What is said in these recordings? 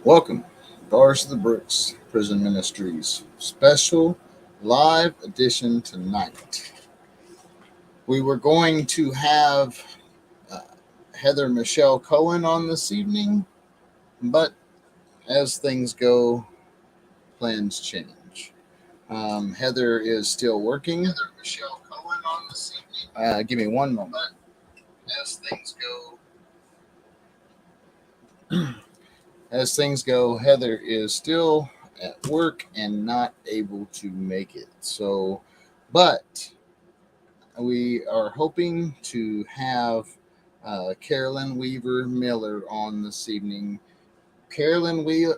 Welcome, Bars of the Bricks Prison Ministries special live edition tonight. We were going to have uh, Heather Michelle Cohen on this evening, but as things go, plans change. Heather is still working. Heather Michelle Cohen on this evening. Give me one moment. But as things go, Heather is still at work and not able to make it. But we are hoping to have Carolyn Weaver Miller on this evening. Carolyn Weaver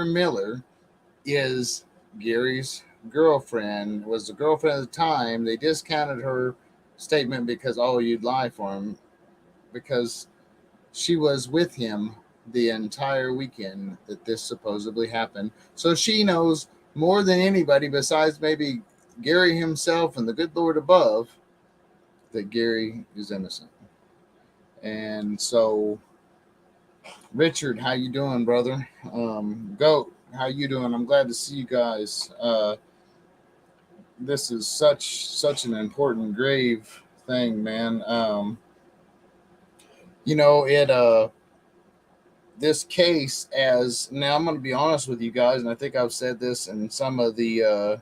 Miller is Gary's girlfriend, was the girlfriend at the time. They discounted her statement because, oh, you'd lie for him, because she was with him the entire weekend that this supposedly happened. So she knows more than anybody, besides maybe Gary himself and the good Lord above, that Gary is innocent. And so, Richard, how you doing, brother? Goat, how you doing? I'm glad to see you guys. This is such an important grave thing, man. It this case, as now I'm going to be honest with you guys, and I think I've said this in some of the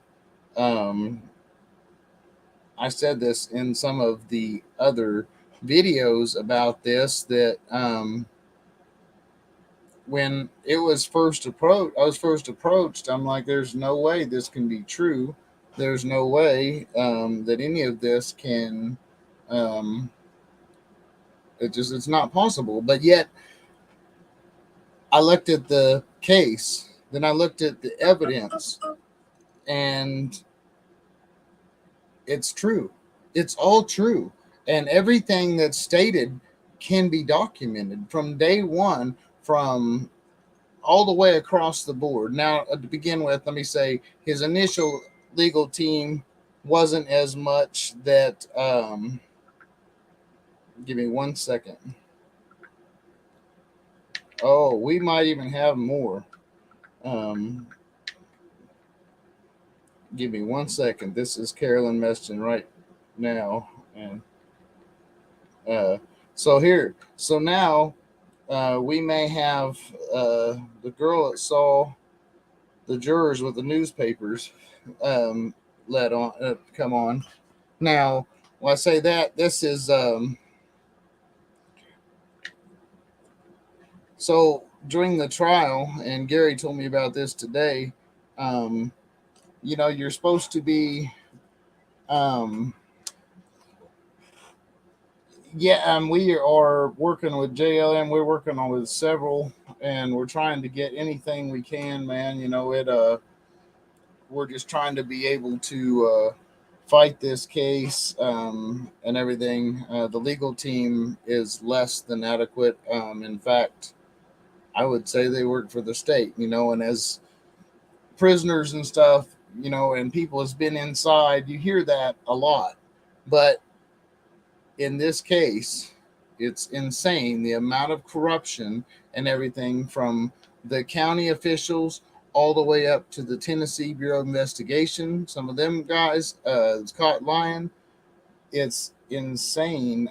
I said this in some of the other videos about this, that when it was first approached, I was first approached, I'm like, there's no way this can be true. There's no way that any of this can um, it's not possible. But yet I looked at the case, then I looked at the evidence, and it's true. It's all true. And everything that's stated can be documented from day one, from all the way across the board. Now, to begin with, let me say his initial legal team wasn't as much that. Give me one second. Oh, we might even have more. Um, Give me one second. This is Carolyn messaging right now, and uh, so now we may have the girl that saw the jurors with the newspapers um, let on come on. Now, when I say that, this is so during the trial, and Gary told me about this today. Um, you're supposed to be um, yeah, we are working with JLM. We're working on with several, and we're trying to get anything we can, man. We're just trying to be able to fight this case and everything. The legal team is less than adequate. In fact, I would say they work for the state, and as prisoners and stuff, and people has been inside, you hear that a lot. But in this case, it's insane the amount of corruption and everything, from the county officials all the way up to the Tennessee Bureau of Investigation. Some of them guys is caught lying. It's insane.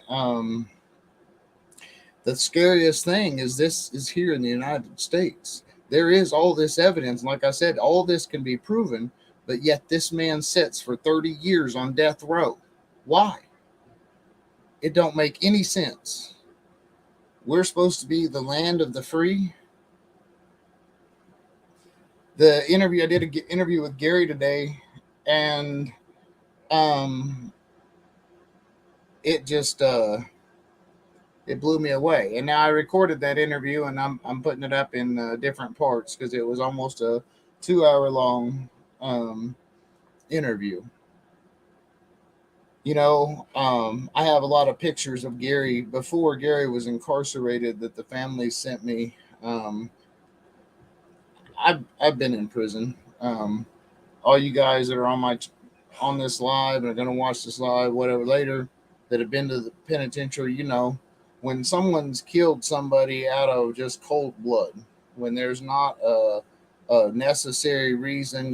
The scariest thing is this is here in the United States. There is all this evidence. Like I said, all this can be proven, but yet this man sits for 30 years on death row. Why? It don't make any sense. We're supposed to be the land of the free. The interview, I did an interview with Gary today, and um, it just it blew me away. And now I recorded that interview, and I'm putting it up in different parts because it was almost a 2 hour long interview. I have a lot of pictures of Gary before Gary was incarcerated that the family sent me. I've been in prison. All you guys that are on this live and are going to watch this live, whatever later, that have been to the penitentiary, when someone's killed somebody out of just cold blood, when there's not a necessary reason,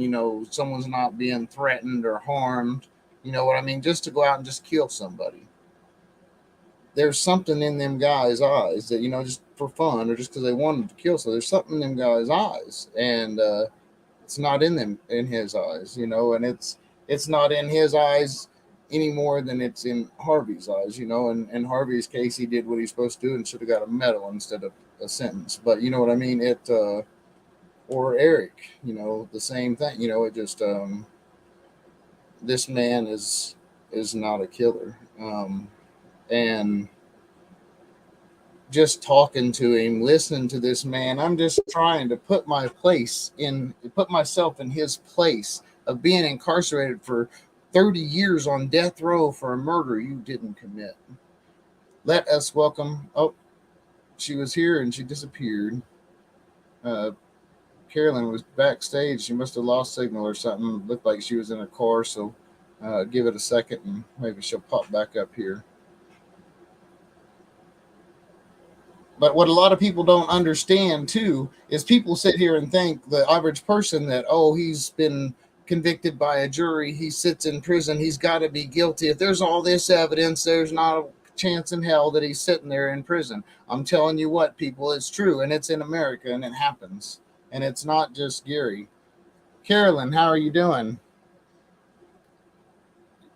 someone's not being threatened or harmed, you know what I mean, just to go out and just kill somebody. There's something in them guys' eyes that, just for fun or just because they wanted to kill. So there's something in them guys' eyes, and it's not in his eyes, and it's not in his eyes any more than it's in Harvey's eyes, And in Harvey's case, he did what he's supposed to do and should have got a medal instead of a sentence. But you know what I mean? Or Eric, the same thing. It just this man is not a killer. And just talking to him, listening to this man, I'm just trying to put myself in his place of being incarcerated for 30 years on death row for a murder you didn't commit. Let us welcome. Oh, she was here and she disappeared. Carolyn was backstage. She must have lost signal or something. Looked like she was in a car, so give it a second and maybe she'll pop back up here. But what a lot of people don't understand, too, is people sit here and think, the average person, that, he's been convicted by a jury, he sits in prison, he's got to be guilty. If there's all this evidence, there's not a chance in hell that he's sitting there in prison. I'm telling you what, people, it's true, and it's in America, and it happens. And it's not just Gary. Carolyn, how are you doing?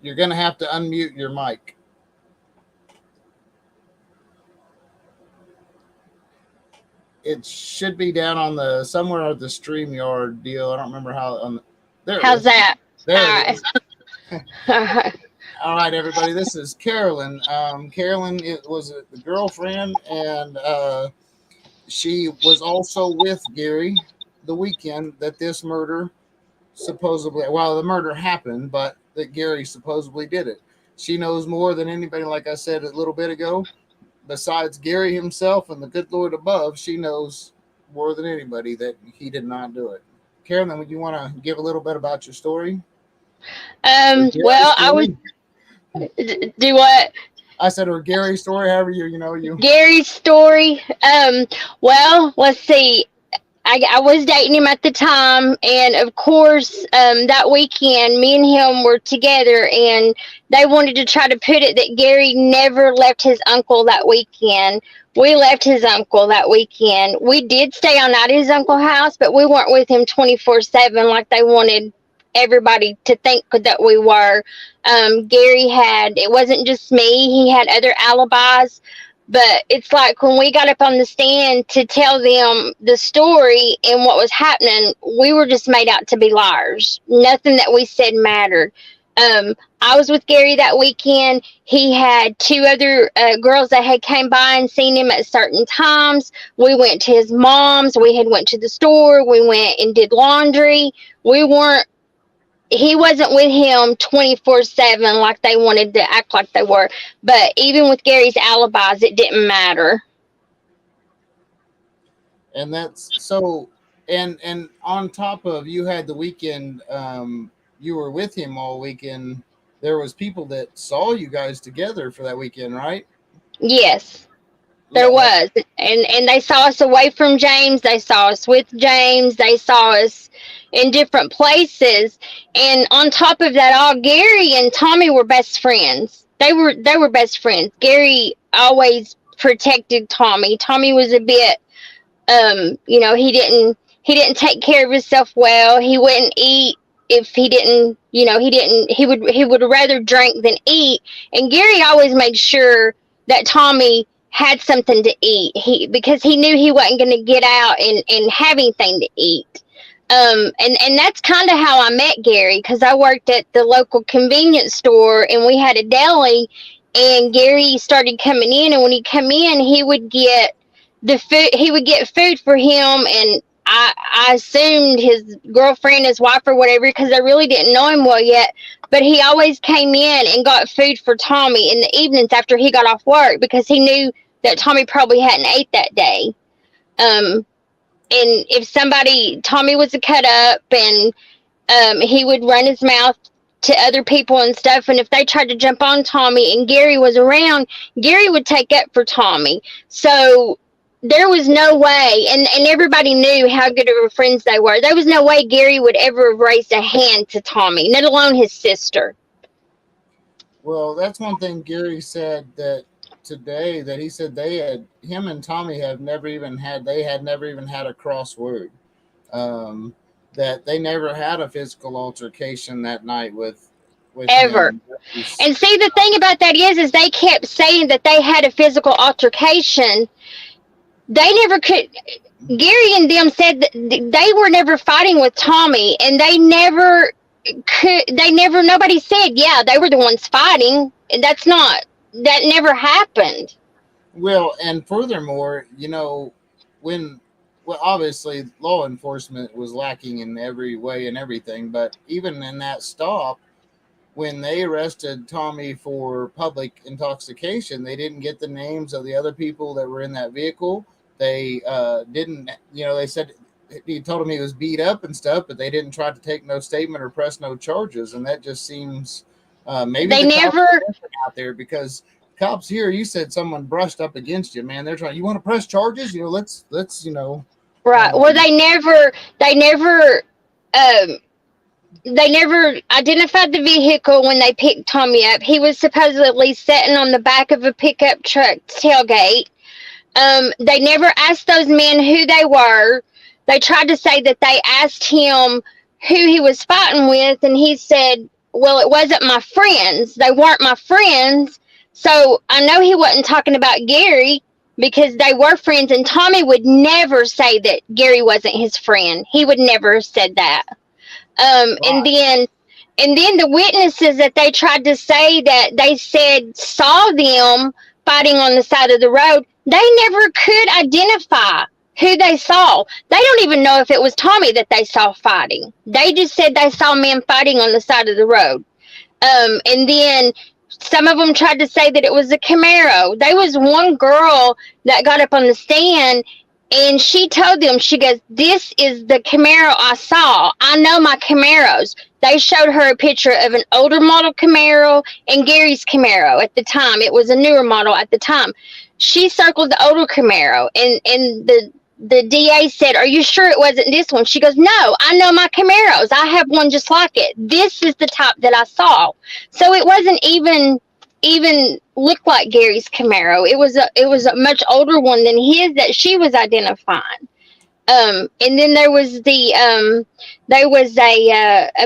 You're going to have to unmute your mic. It should be down on the somewhere at the StreamYard deal. I don't remember how. There. How's that? There. All right. All right, everybody. This is Carolyn. Carolyn, it was a girlfriend, and she was also with Gary the weekend that this murder supposedly. Well, the murder happened, but that Gary supposedly did it. She knows more than anybody. Like I said a little bit ago. Besides Gary himself and the good Lord above, she knows more than anybody that he did not do it. Carolyn, would you want to give a little bit about your story? Well, story? I would do what? I said, or Gary's story, however you. Gary's story. Well, let's see. I was dating him at the time, and of course, that weekend, me and him were together, and they wanted to try to put it that Gary never left his uncle that weekend. We left his uncle that weekend. We did stay all night at his uncle's house, but we weren't with him 24/7 like they wanted everybody to think that we were. Gary it wasn't just me, he had other alibis. But it's like when we got up on the stand to tell them the story and what was happening, we were just made out to be liars. Nothing that we said mattered. I was with Gary that weekend. He had two other girls that had came by and seen him at certain times. We went to his mom's. We had went to the store. We went and did laundry. He wasn't with him 24/7 like they wanted to act like they were. But even with Gary's alibis, it didn't matter. And that's so. And on top of, you had the weekend, you were with him all weekend. There was people that saw you guys together for that weekend, right? Yes. There was. And they saw us away from James. They saw us with James. They saw us in different places. And on top of that all, Gary and Tommy were best friends. They were best friends. Gary always protected Tommy. Tommy was a bit he didn't take care of himself well. He wouldn't eat if he didn't, he would rather drink than eat. And Gary always made sure that Tommy had something to eat, because he knew he wasn't going to get out and have anything to eat. And that's kind of how I met Gary, because I worked at the local convenience store and we had a deli, and Gary started coming in, and when he come in, he would get food for him, and I assumed his girlfriend, his wife or whatever, because I really didn't know him well yet. But he always came in and got food for Tommy in the evenings after he got off work, because he knew that Tommy probably hadn't ate that day. And if Tommy was a cut up, and he would run his mouth to other people and stuff. And if they tried to jump on Tommy and Gary was around, Gary would take up for Tommy. So there was no way, and everybody knew how good of friends they were. There was no way Gary would ever have raised a hand to Tommy, let alone his sister. Well, that's one thing Gary said that today, that he said him and Tommy had never even had a crossword. That they never had a physical altercation that night with ever him. And see, the thing about that is they kept saying that they had a physical altercation. They never could. Gary and them said that they were never fighting with Tommy, and they never could. Nobody said, yeah, they were the ones fighting. That never happened. Well, and furthermore, obviously law enforcement was lacking in every way and everything, but even in that stop, when they arrested Tommy for public intoxication, they didn't get the names of the other people that were in that vehicle. They didn't, they said, he told him he was beat up and stuff, but they didn't try to take no statement or press no charges. And that just seems maybe they never out there, because cops here, you said someone brushed up against you, man. They're trying, you want to press charges? Let's Right. Well, they never identified the vehicle when they picked Tommy up. He was supposedly sitting on the back of a pickup truck tailgate. They never asked those men who they were. They tried to say that they asked him who he was fighting with, and he said, well, it wasn't my friends. They weren't my friends. So I know he wasn't talking about Gary, because they were friends, and Tommy would never say that Gary wasn't his friend. He would never have said that. Right. And then the witnesses that they tried to say that they said saw them fighting on the side of the road, they never could identify who they saw. They don't even know if it was Tommy that they saw fighting. They just said they saw men fighting on the side of the road. And then some of them tried to say that it was a Camaro. There was one girl that got up on the stand, and she told them, she goes, this is the Camaro I saw. I know my Camaros. They showed her a picture of an older model Camaro and Gary's Camaro at the time. It was a newer model at the time. She circled the older Camaro, and the DA said, are you sure it wasn't this one? She goes, no, I know my Camaros. I have one just like it. This is the type that I saw. So it wasn't even looked like Gary's Camaro. It was a much older one than his that she was identifying. And then there was a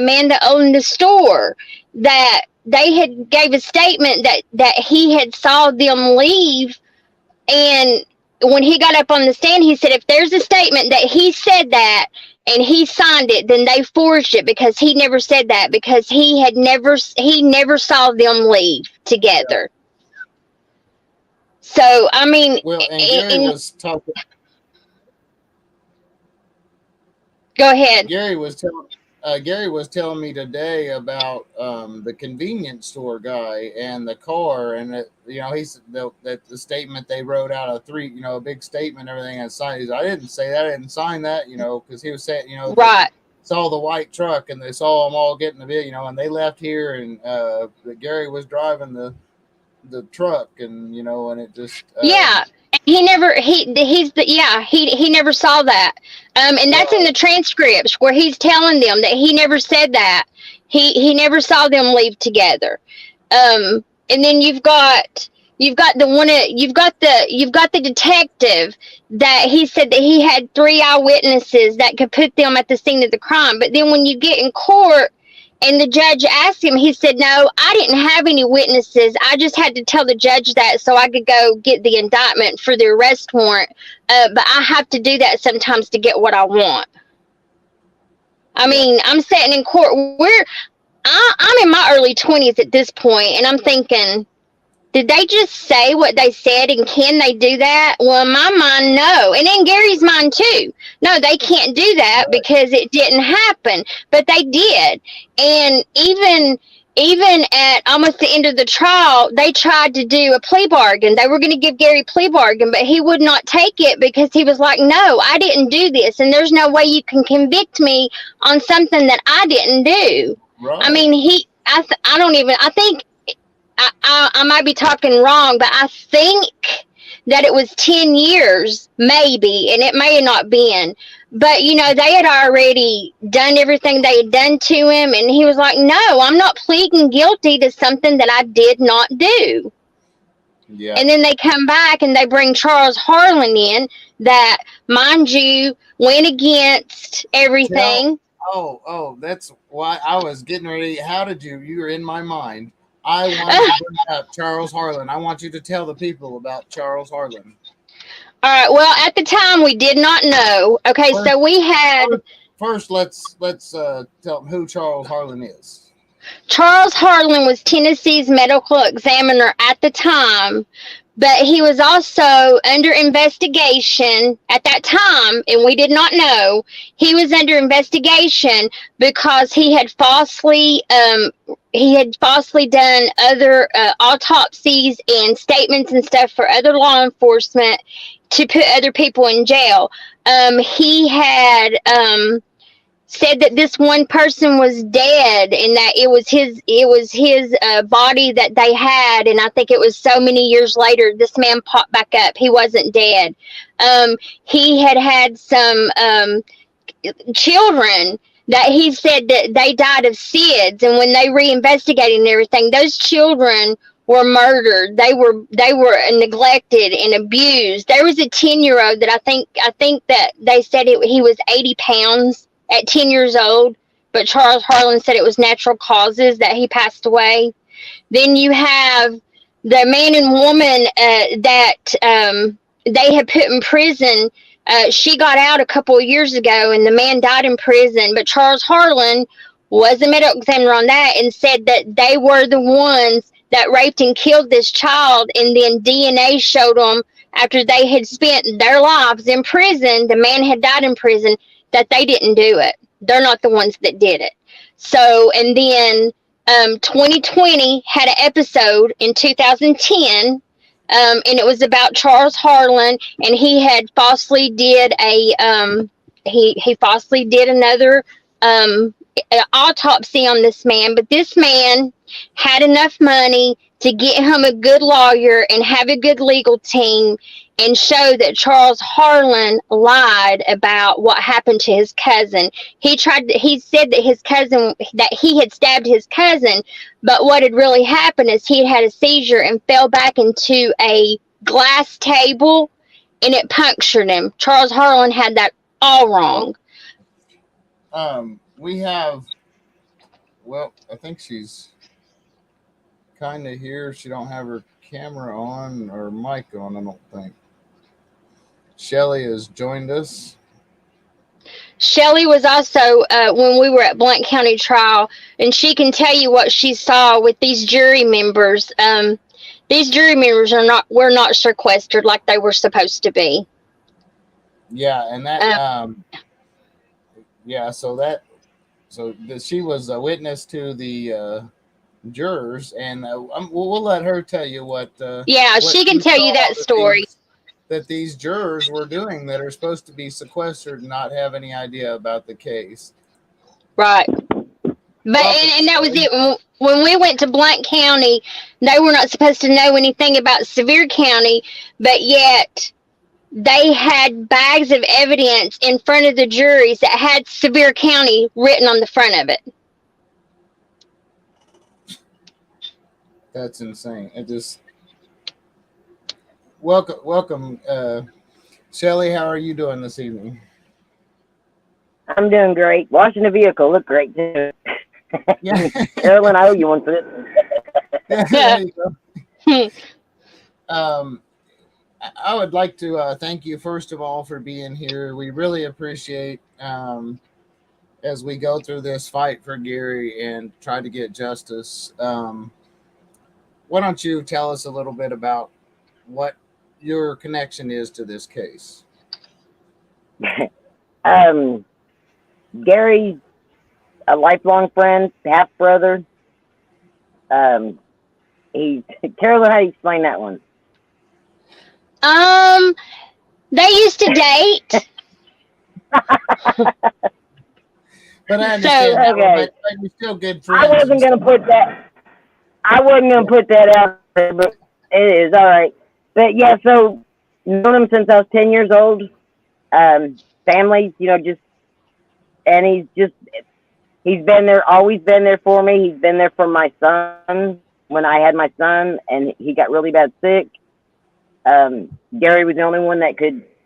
man that owned the store that they had gave a statement that he had saw them leave. And when he got up on the stand, he said, if there's a statement that he said that and he signed it, then they forged it, because he never said that, because he never saw them leave together. So, I mean, well, and Gary was talking. Go ahead. Gary was telling me today about the convenience store guy and the car, and he said that the statement they wrote out a big statement, everything I signed. I didn't say that. I didn't sign that, because he was saying, right. Saw the white truck and they saw them all getting the video, and they left here, and Gary was driving the truck, and and it just yeah. He never saw that. And that's in the transcripts where he's telling them that he never said that. He never saw them leave together. And then you've got the detective that he said that he had 3 eyewitnesses that could put them at the scene of the crime. But then when you get in court and the judge asked him, he said, no, I didn't have any witnesses. I just had to tell the judge that so I could go get the indictment for the arrest warrant. But I have to do that sometimes to get what I want. I mean, I'm sitting in court. I'm in my early 20s at this point, and I'm thinking, did they just say what they said, and can they do that? Well, in my mind, no. And in Gary's mind, too. No, they can't do that because it didn't happen. But they did. And even at almost the end of the trial, they tried to do a plea bargain. They were going to give Gary a plea bargain, but he would not take it because he was like, no, I didn't do this. And there's no way you can convict me on something that I didn't do. Right. I mean, I think I might be talking wrong, but I think that it was 10 years, maybe, and it may have not been. But, you know, they had already done everything they had done to him, and he was like, no, I'm not pleading guilty to something that I did not do. Yeah. And then they come back and they bring Charles Harlan in that, mind you, went against everything. That's why I was getting ready. How did you were in my mind. I wanted to bring up Charles Harlan. I want you to tell the people about Charles Harlan. All right. Well, at the time, we did not know. Okay, so we had. First, let's tell them who Charles Harlan is. Charles Harlan was Tennessee's medical examiner at the time, but he was also under investigation at that time, and we did not know. He was under investigation because he had falsely done other autopsies and statements and stuff for other law enforcement to put other people in jail. He had said that this one person was dead and that it was his body that they had, and I think it was so many years later this man popped back up. He wasn't dead. He had some children that he said that they died of SIDS, and when they reinvestigated and everything, those children were murdered. They were neglected and abused. There was a 10-year-old that I think that they said he was 80 pounds at 10 years old, but Charles Harlan said it was natural causes that he passed away. Then you have the man and woman that they had put in prison. She got out a couple of years ago, and the man died in prison, but Charles Harlan was a medical examiner on that and said that they were the ones that raped and killed this child, and then DNA showed them after they had spent their lives in prison, the man had died in prison, that they didn't do it. They're not the ones that did it. So, and then 2020 had an episode in 2010, and it was about Charles Harlan, and he had falsely did he falsely did another autopsy on this man, but this man had enough money to get him a good lawyer and have a good legal team and show that Charles Harlan lied about what happened to his cousin. He said that he had stabbed his cousin, but what had really happened is he had a seizure and fell back into a glass table and it punctured him. Charles Harlan had that all wrong. We have, well, I think she's kind of here. She don't have her camera on or mic on, I don't think. Shelly has joined us. Shelly was also when we were at Blount County trial, and she can tell you what she saw with these jury members. These jury members were not sequestered like they were supposed to be. Yeah, and that so she was a witness to the jurors, and we'll let her tell you what. What she can tell you that story. That these jurors were doing that are supposed to be sequestered and not have any idea about the case. Right. But and that was it. When we went to Blount County, they were not supposed to know anything about Sevier County, but yet they had bags of evidence in front of the juries that had Sevier County written on the front of it. That's insane. It just welcome, Shelly. How are you doing this evening? I'm doing great. Washing the vehicle looked great too. Yeah. Carolyn, I owe you one for this. There you go. I would like to thank you first of all for being here. We really appreciate as we go through this fight for Gary and try to get justice. Why don't you tell us a little bit about what your connection is to this case? Gary's a lifelong friend, half brother. Carolyn, how do you explain that one? They used to date. But I understand that Okay. but we're still good friends. I wasn't gonna put that. I wasn't gonna put that out there, but it is all right. But yeah, so known him since I was 10 years old. Family, and he's been there, always been there for me. He's been there for my son when I had my son, and he got really bad sick. Gary was the only one that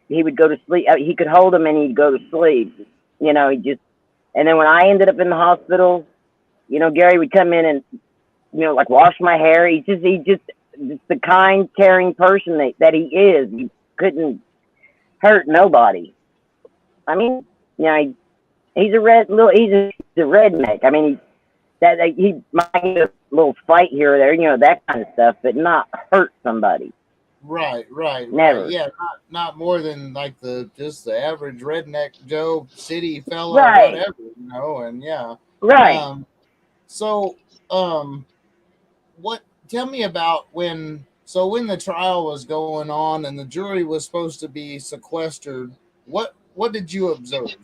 he would go to sleep. He could hold him and he'd go to sleep. And then when I ended up in the hospital, Gary would come in and, like wash my hair. He's just the kind, caring person that he is. He couldn't hurt nobody. I mean, he's a redneck. I mean, he might get a little fight here or there, that kind of stuff, but not hurt somebody. Right. Never. Yeah, not more than like the average redneck Joe city fella Right. or whatever, and yeah. Right. So tell me about when the trial was going on and the jury was supposed to be sequestered, what did you observe?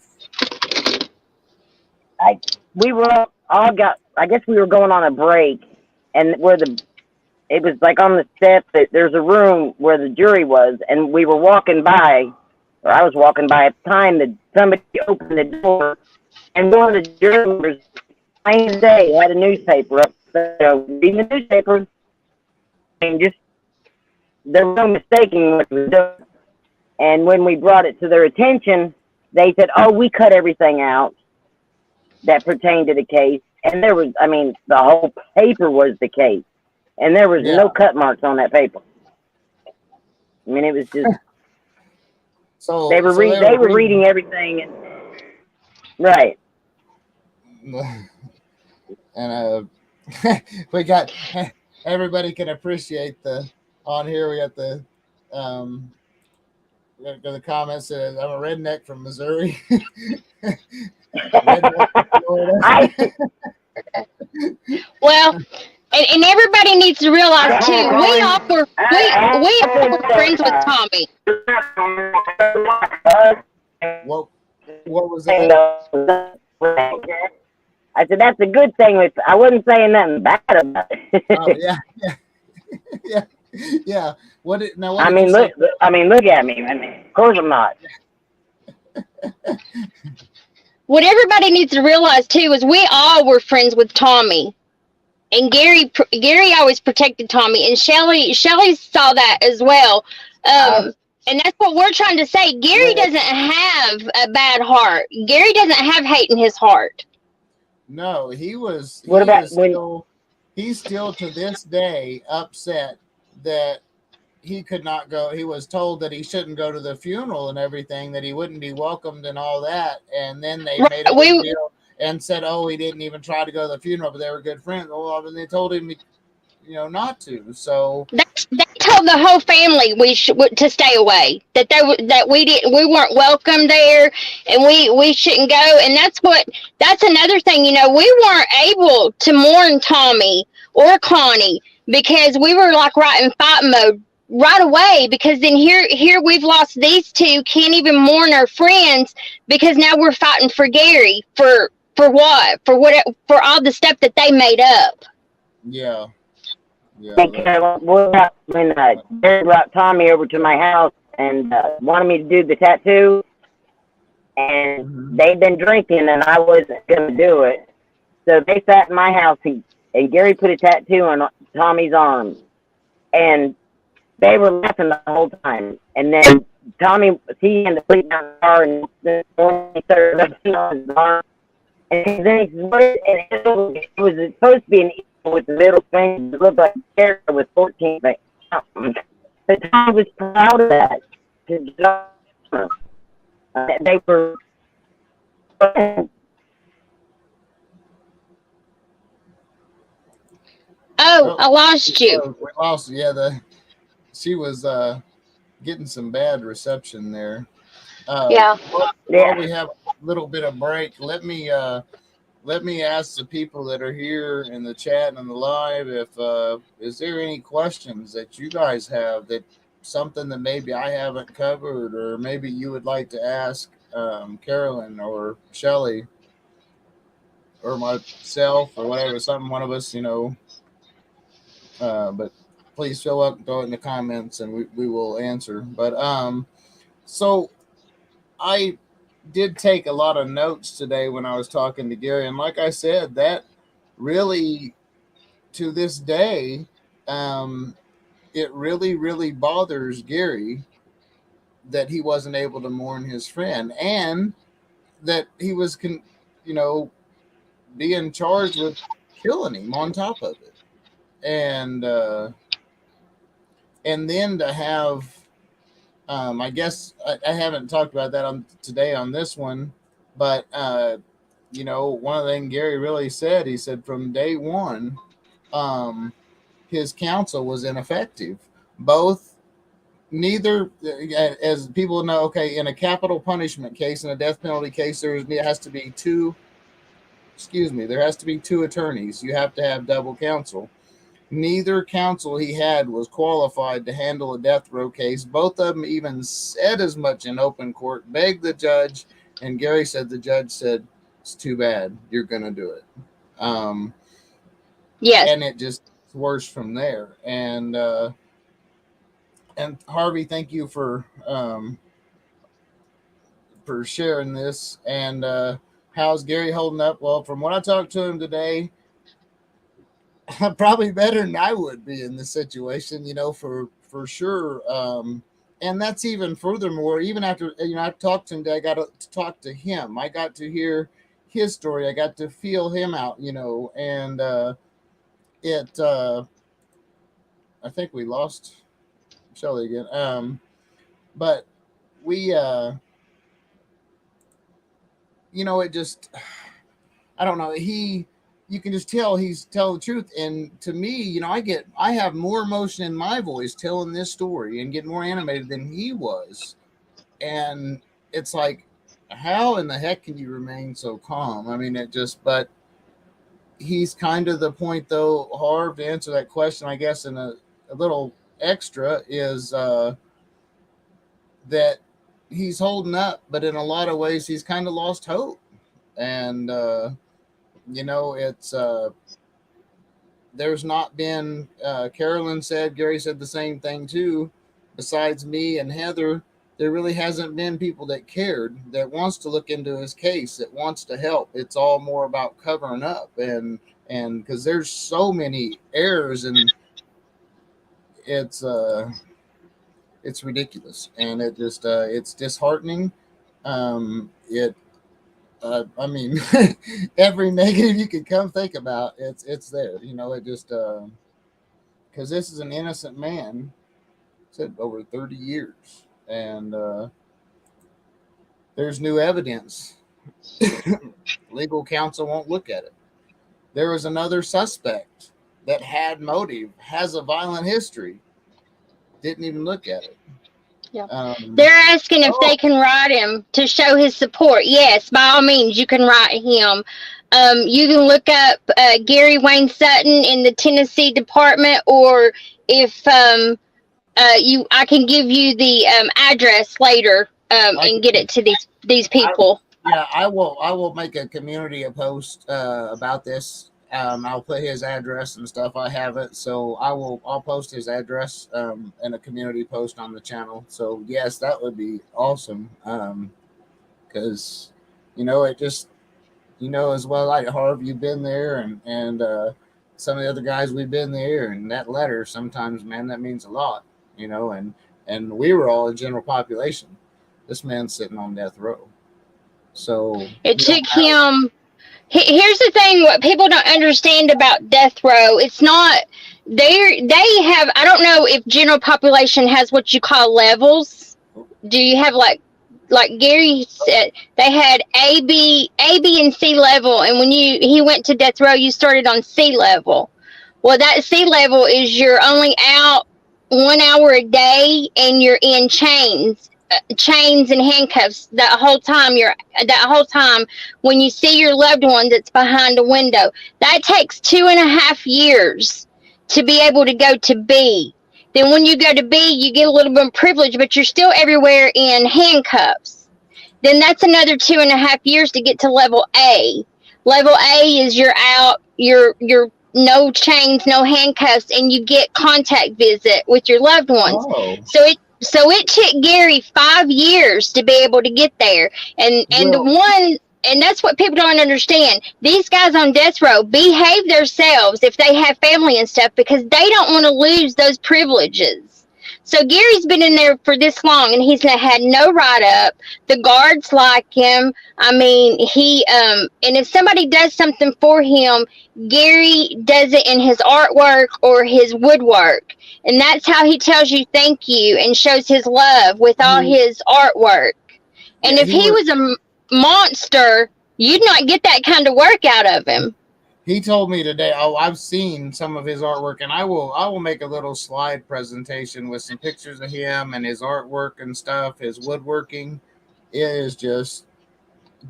We were I guess we were going on a break, and it was like on the steps. There's a room where the jury was, and we were walking by, or I was walking by at the time that somebody opened the door, and one of the jury members, plain as day, had a newspaper up, reading the newspaper, and there was no mistaking what was done. And when we brought it to their attention, they said, "Oh, we cut everything out that pertained to the case." And there was, the whole paper was the case. And there was no cut marks on that paper. It was just so they were reading everything, right? And we got everybody can appreciate on here. We got the the comments says I'm a redneck from Missouri. Redneck from Florida. Well, and everybody needs to realize too, we all were friends with Tommy. What was that? I said that's a good thing. I wasn't saying nothing bad about it. Oh yeah. Look at me. Of course I'm not. What everybody needs to realize too is we all were friends with Tommy. And Gary always protected Tommy, and Shelly saw that as well. And that's what we're trying to say. Gary doesn't have a bad heart. Gary doesn't have hate in his heart. No, he was. He's still to this day upset that he could not go. He was told that he shouldn't go to the funeral and everything, that he wouldn't be welcomed and all that. And then they made a big deal and said, "Oh, he didn't even try to go to the funeral, but they were good friends." Well, and they told him, not to. So they told the whole family to stay away. That we weren't welcome there, and we shouldn't go. And that's another thing. We weren't able to mourn Tommy or Connie because we were like right in fight mode right away. Because then here we've lost these two, can't even mourn our friends because now we're fighting for Gary for what? For all the stuff that they made up. Yeah. When Gary brought Tommy over to my house and wanted me to do the tattoo, and they'd been drinking and I wasn't going to do it. So they sat in my house and Gary put a tattoo on Tommy's arm, and they were laughing the whole time. And then Tommy, he had to sleep down the car, and the morning started lifting on his arm. And then it was supposed to be an eagle with the middle finger. It looked like a character with 14 fingers. But Tommy was proud of that. They were. Oh, I lost you. We lost. Yeah, she was getting some bad reception there. While we have a little bit of break, let me ask the people that are here in the chat and the live if is there any questions that you guys have, that something that maybe I haven't covered, or maybe you would like to ask Carolyn or Shelly. or myself or whatever, one of us, but please fill up, throw it in the comments, and we will answer. But so I did take a lot of notes today when I was talking to Gary, and like I said, that really, to this day, it really bothers Gary that he wasn't able to mourn his friend, and that he was, being charged with killing him on top of it, and then to have, I guess I haven't talked about that today on this one, but one of the things Gary really said, he said from day one, his counsel was ineffective. Neither, as people know, okay, in a capital punishment case, in a death penalty case, there has to be two attorneys. You have to have double counsel. Neither counsel he had was qualified to handle a death row case. Both of them even said as much in open court, begged the judge, and Gary said the judge said, "It's too bad, you're going to do it." Yes. And it just worse from there. And Harvey, thank you for sharing this. And how's Gary holding up? Well, from what I talked to him today, probably better than I would be in this situation, for sure. And that's even furthermore, even after, I talked to him today, I got to talk to him. I got to hear his story. I got to feel him out, and I think we lost Shelly again. But we, it just, I don't know. You can just tell he's telling the truth. And to me, I have more emotion in my voice telling this story and get more animated than he was. And it's like, how in the heck can you remain so calm? I mean, but he's kind of the point though, Harv, to answer that question, I guess, in a little extra is, that he's holding up, but in a lot of ways he's kind of lost hope. And, it's there's not been, Carolyn said, Gary said the same thing too, besides me and Heather, there really hasn't been people that cared, that wants to look into his case, that wants to help. It's all more about covering up, and because there's so many errors, and it's ridiculous, and it just it's disheartening. I mean, every negative you could come think about, it's there. It just because this is an innocent man, said over 30 years, and there's new evidence. Legal counsel won't look at it. There was another suspect that had motive, has a violent history, didn't even look at it. Yeah. They're asking if they can write him to show his support. Yes, by all means, you can write him. You can look up Gary Wayne Sutton in the Tennessee department, or if I can give you the address later and get it to these people. I will make a post about this. I'll put his address and stuff. I have it, so I'll post his address in a community post on the channel. So yes, that would be awesome. Because it just as well, like Harv, you've been there, and some of the other guys, we've been there, and that letter sometimes, man, that means a lot. And we were all a general population. This man's sitting on death row. So it took him. Here's the thing: what people don't understand about death row, it's not they have. I don't know if general population has what you call levels. Do you have like Gary said? They had A, B, and C level, and when he went to death row, you started on C level. Well, that C level is you're only out 1 hour a day, and you're in chains and handcuffs that whole time when you see your loved one that's behind a window. That takes 2.5 years to be able to go to B. Then when you go to B, you get a little bit of privilege, but you're still everywhere in handcuffs. Then that's another 2.5 years to get to level A. Level A is you're out, you're no chains, no handcuffs, and you get contact visit with your loved ones. Oh, So it took Gary 5 years to be able to get there. And the well, one and that's what people don't understand. These guys on death row behave themselves if they have family and stuff because they don't want to lose those privileges. So Gary's been in there for this long and he's had no write-up. The guards like him. I mean, and if somebody does something for him, Gary does it in his artwork or his woodwork. And that's how he tells you thank you and shows his love with all his artwork. And yeah, if he was a monster, you'd not get that kind of work out of him. he told me today. Oh, I've seen some of his artwork, and I will make a little slide presentation with some pictures of him and his artwork and stuff. His woodworking is just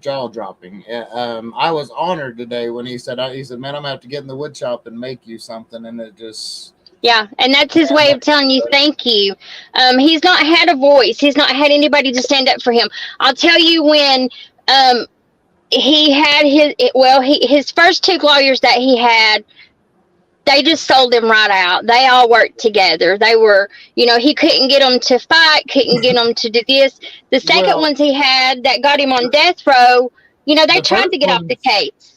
jaw dropping. I was honored today when he said, "Man, I'm gonna have to get in the wood shop and make you something," and it just. Yeah, and that's his way of telling you thank you. He's not had a voice. He's not had anybody to stand up for him. I'll tell you when he had his first 2 lawyers that he had, they just sold him right out. They all worked together. They were, he couldn't get them to fight, couldn't get them to do this. The second ones he had that got him on death row, they tried to get off the case.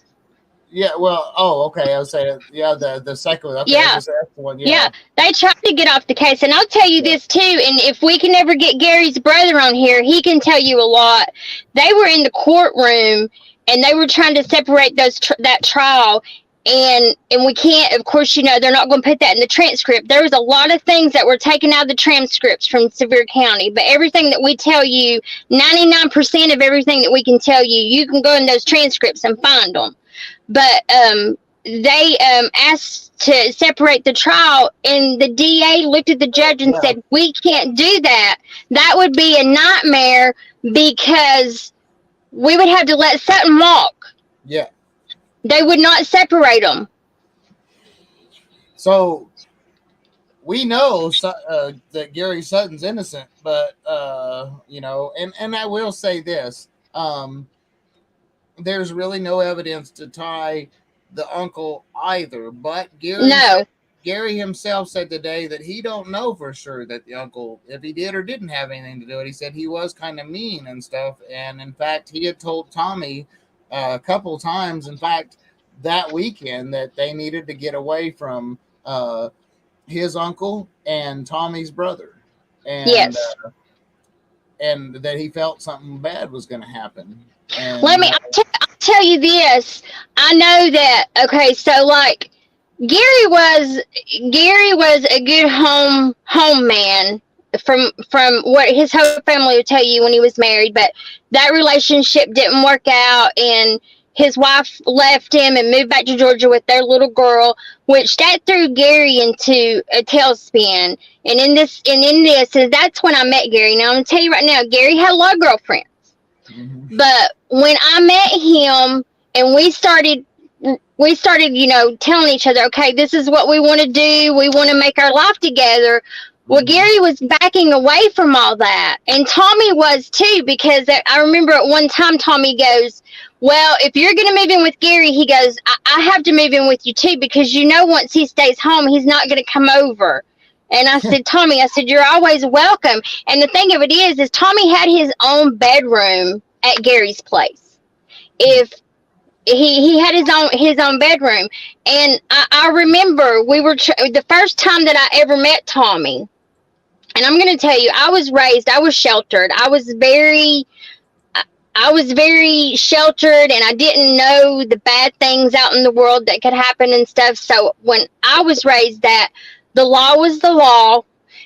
Yeah, well, okay. I was saying, the second one. Okay, yeah. The one, yeah, they tried to get off the case. And I'll tell you this, too, and if we can ever get Gary's brother on here, he can tell you a lot. They were in the courtroom, and they were trying to separate that trial, and we can't, of course, they're not going to put that in the transcript. There was a lot of things that were taken out of the transcripts from Sevier County, but everything that we tell you, 99% of everything that we can tell you, you can go in those transcripts and find them. But they asked to separate the trial, and the DA looked at the judge and said, "We can't do that. That would be a nightmare because we would have to let Sutton walk." Yeah. They would not separate them. So we know that Gary Sutton's innocent, but and I will say this. There's really no evidence to tie the uncle either, but Gary himself said today that he don't know for sure that the uncle, if he did or didn't have anything to do it. He said he was kind of mean and stuff, and in fact he had told Tommy a couple times, in fact that weekend, that they needed to get away from his uncle and Tommy's brother, and and that he felt something bad was going to happen. And I'll tell you this. I know that. Okay, so like Gary was a good home man from what his whole family would tell you when he was married, but that relationship didn't work out, and his wife left him and moved back to Georgia with their little girl, which that threw Gary into a tailspin. And in this, that's when I met Gary. Now I'm gonna tell you right now, Gary had a lot of girlfriends. But when I met him and we started, telling each other, okay, this is what we want to do. We want to make our life together. Well, Gary was backing away from all that. And Tommy was too, because I remember at one time Tommy goes, well, if you're going to move in with Gary, he goes, I have to move in with you too, because once he stays home, he's not going to come over. And I said, Tommy, you're always welcome. And the thing of it is Tommy had his own bedroom at Gary's place. If he had his own bedroom. And I remember we were the first time that I ever met Tommy. And I'm going to tell you, I was sheltered. I was very sheltered, and I didn't know the bad things out in the world that could happen and stuff. So when I was raised, that the law was the law,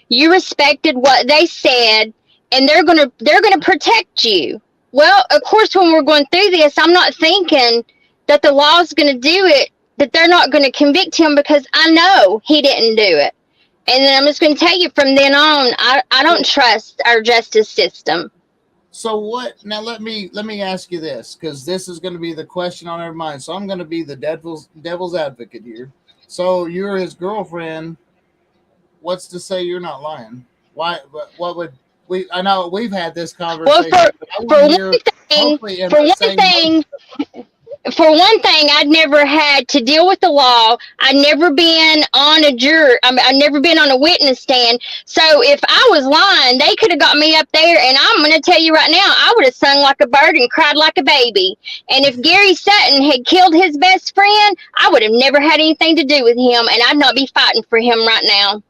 you respected what they said, and they're gonna protect you. Well, of course, when we're going through this, I'm not thinking that the law is going to do it, that they're not going to convict him, because I know he didn't do it. And then I'm just going to tell you, from then on, I don't trust our justice system. So what? Now let me ask you this, because this is going to be the question on our mind. So I'm going to be the devil's advocate here. So you're his girlfriend. What's to say you're not lying? Why? What would we? I know we've had this conversation. Well, for one thing, for one thing, I'd never had to deal with the law. I'd never been on a juror. I'd never been on a witness stand. So if I was lying, they could have got me up there. And I'm going to tell you right now, I would have sung like a bird and cried like a baby. And if Gary Sutton had killed his best friend, I would have never had anything to do with him. And I'd not be fighting for him right now.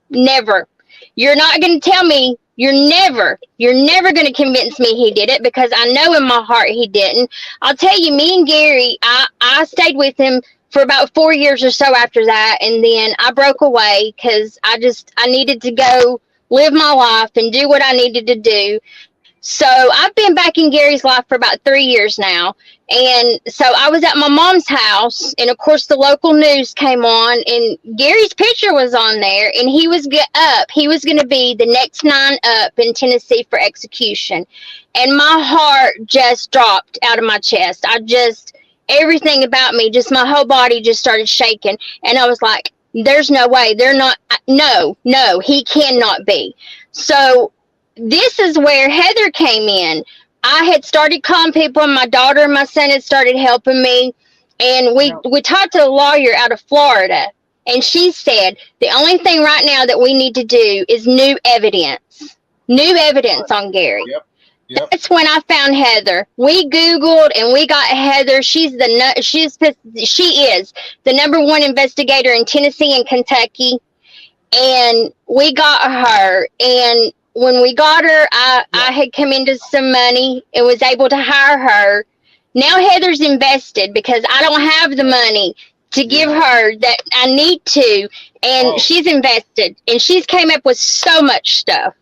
Never. You're not going to tell me. You're never going to convince me he did it, because I know in my heart he didn't. I'll tell you, me and Gary, I stayed with him for about 4 years or so after that. And then I broke away because I needed to go live my life and do what I needed to do. So I've been back in Gary's life for about 3 years now. And so I was at my mom's house, and of course the local news came on, and Gary's picture was on there, and he was up. He was going to be the next 9 up in Tennessee for execution. And my heart just dropped out of my chest. Everything about me, just my whole body just started shaking. And I was like, there's no way. No, he cannot be. So this is where Heather came in. I had started calling people, and my daughter and my son had started helping me. And we talked to a lawyer out of Florida, and she said, the only thing right now that we need to do is new evidence on Gary. Yep. That's when I found Heather. We Googled and we got Heather. She is the number 1 investigator in Tennessee and Kentucky. And we got her, and when we got her, I had come into some money and was able to hire her. Now Heather's invested because I don't have the money to give her that I need to. And she's invested, and she's came up with so much stuff.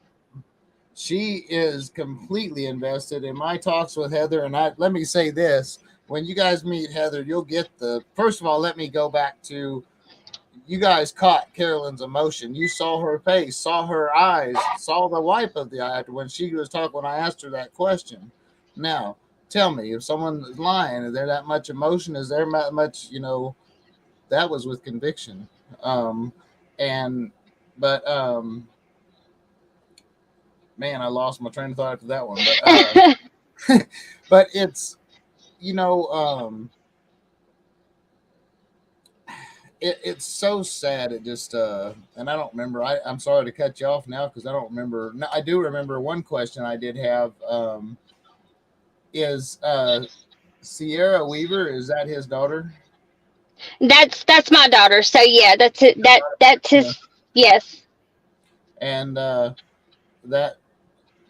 She is completely invested in my talks with Heather. And let me say this, when you guys meet Heather, you'll get first of all, let me go back to, you guys caught Carolyn's emotion. You saw her face, saw her eyes, saw the wipe of the eye when she was talking, when I asked her that question. Now, tell me, if someone is lying, is there that much emotion? Is there that much, that was with conviction. Man, I lost my train of thought after that one. But, but it's, it's so sad. It just, and I don't remember. I'm sorry to cut you off now because I don't remember. No, I do remember one question I did have. Is Sierra Weaver? Is that his daughter? That's my daughter. So yeah, that's it. That's his. Yes. And that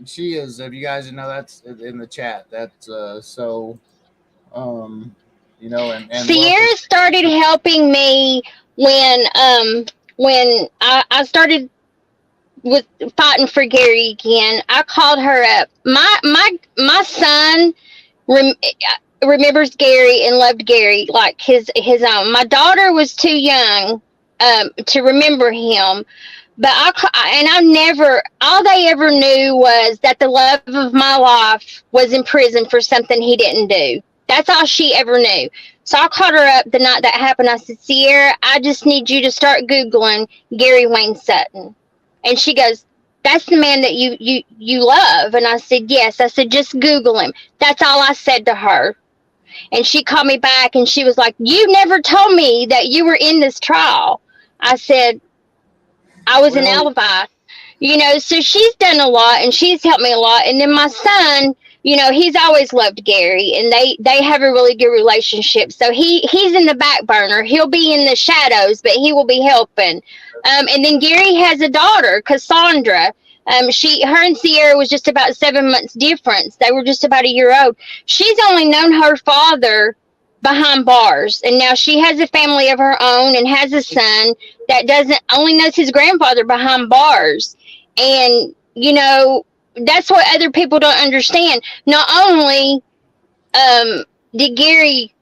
she is. If you guys know, that's in the chat. That's so. And Sierra started helping me when I started with fighting for Gary again. I called her up. My son remembers Gary and loved Gary like his own. My daughter was too young to remember him. But I never, all they ever knew was that the love of my life was in prison for something he didn't do. That's all she ever knew. So I called her up the night that happened. I said, Sierra, I just need you to start Googling Gary Wayne Sutton. And she goes, that's the man that you love. And I said, yes. I said, just Google him. That's all I said to her. And she called me back and she was like, you never told me that you were in this trial. I said, I was an alibi. So she's done a lot and she's helped me a lot. And then my son, he's always loved Gary, and they have a really good relationship. So he's in the back burner. He'll be in the shadows, but he will be helping. And then Gary has a daughter, Cassandra. Her and Sierra was just about 7 months difference. They were just about a year old. She's only known her father behind bars, and now she has a family of her own and has a son that only knows his grandfather behind bars. And that's what other people don't understand. Not only did Gary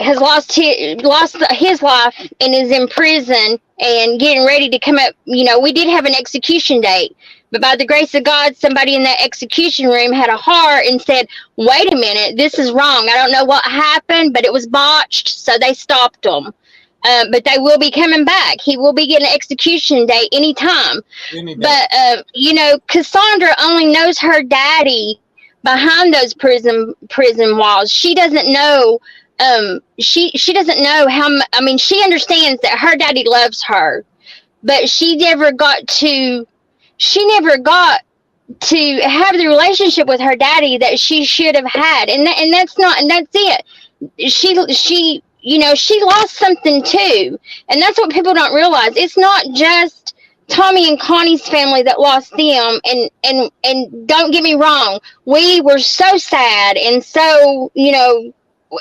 has lost his life and is in prison and getting ready to come up, we did have an execution date, but by the grace of God, somebody in that execution room had a heart and said, wait a minute, this is wrong. I don't know what happened, but it was botched, so they stopped him. But they will be coming back. He will be getting an execution date anytime. But, Cassandra only knows her daddy behind those prison walls. She doesn't know. She doesn't know how. I mean, she understands that her daddy loves her, but she never got to. She never got to have the relationship with her daddy that she should have had, and that's not, and that's it. She she lost something too, and that's what people don't realize. It's not just Tommy and Connie's family that lost them, and don't get me wrong, we were so sad and so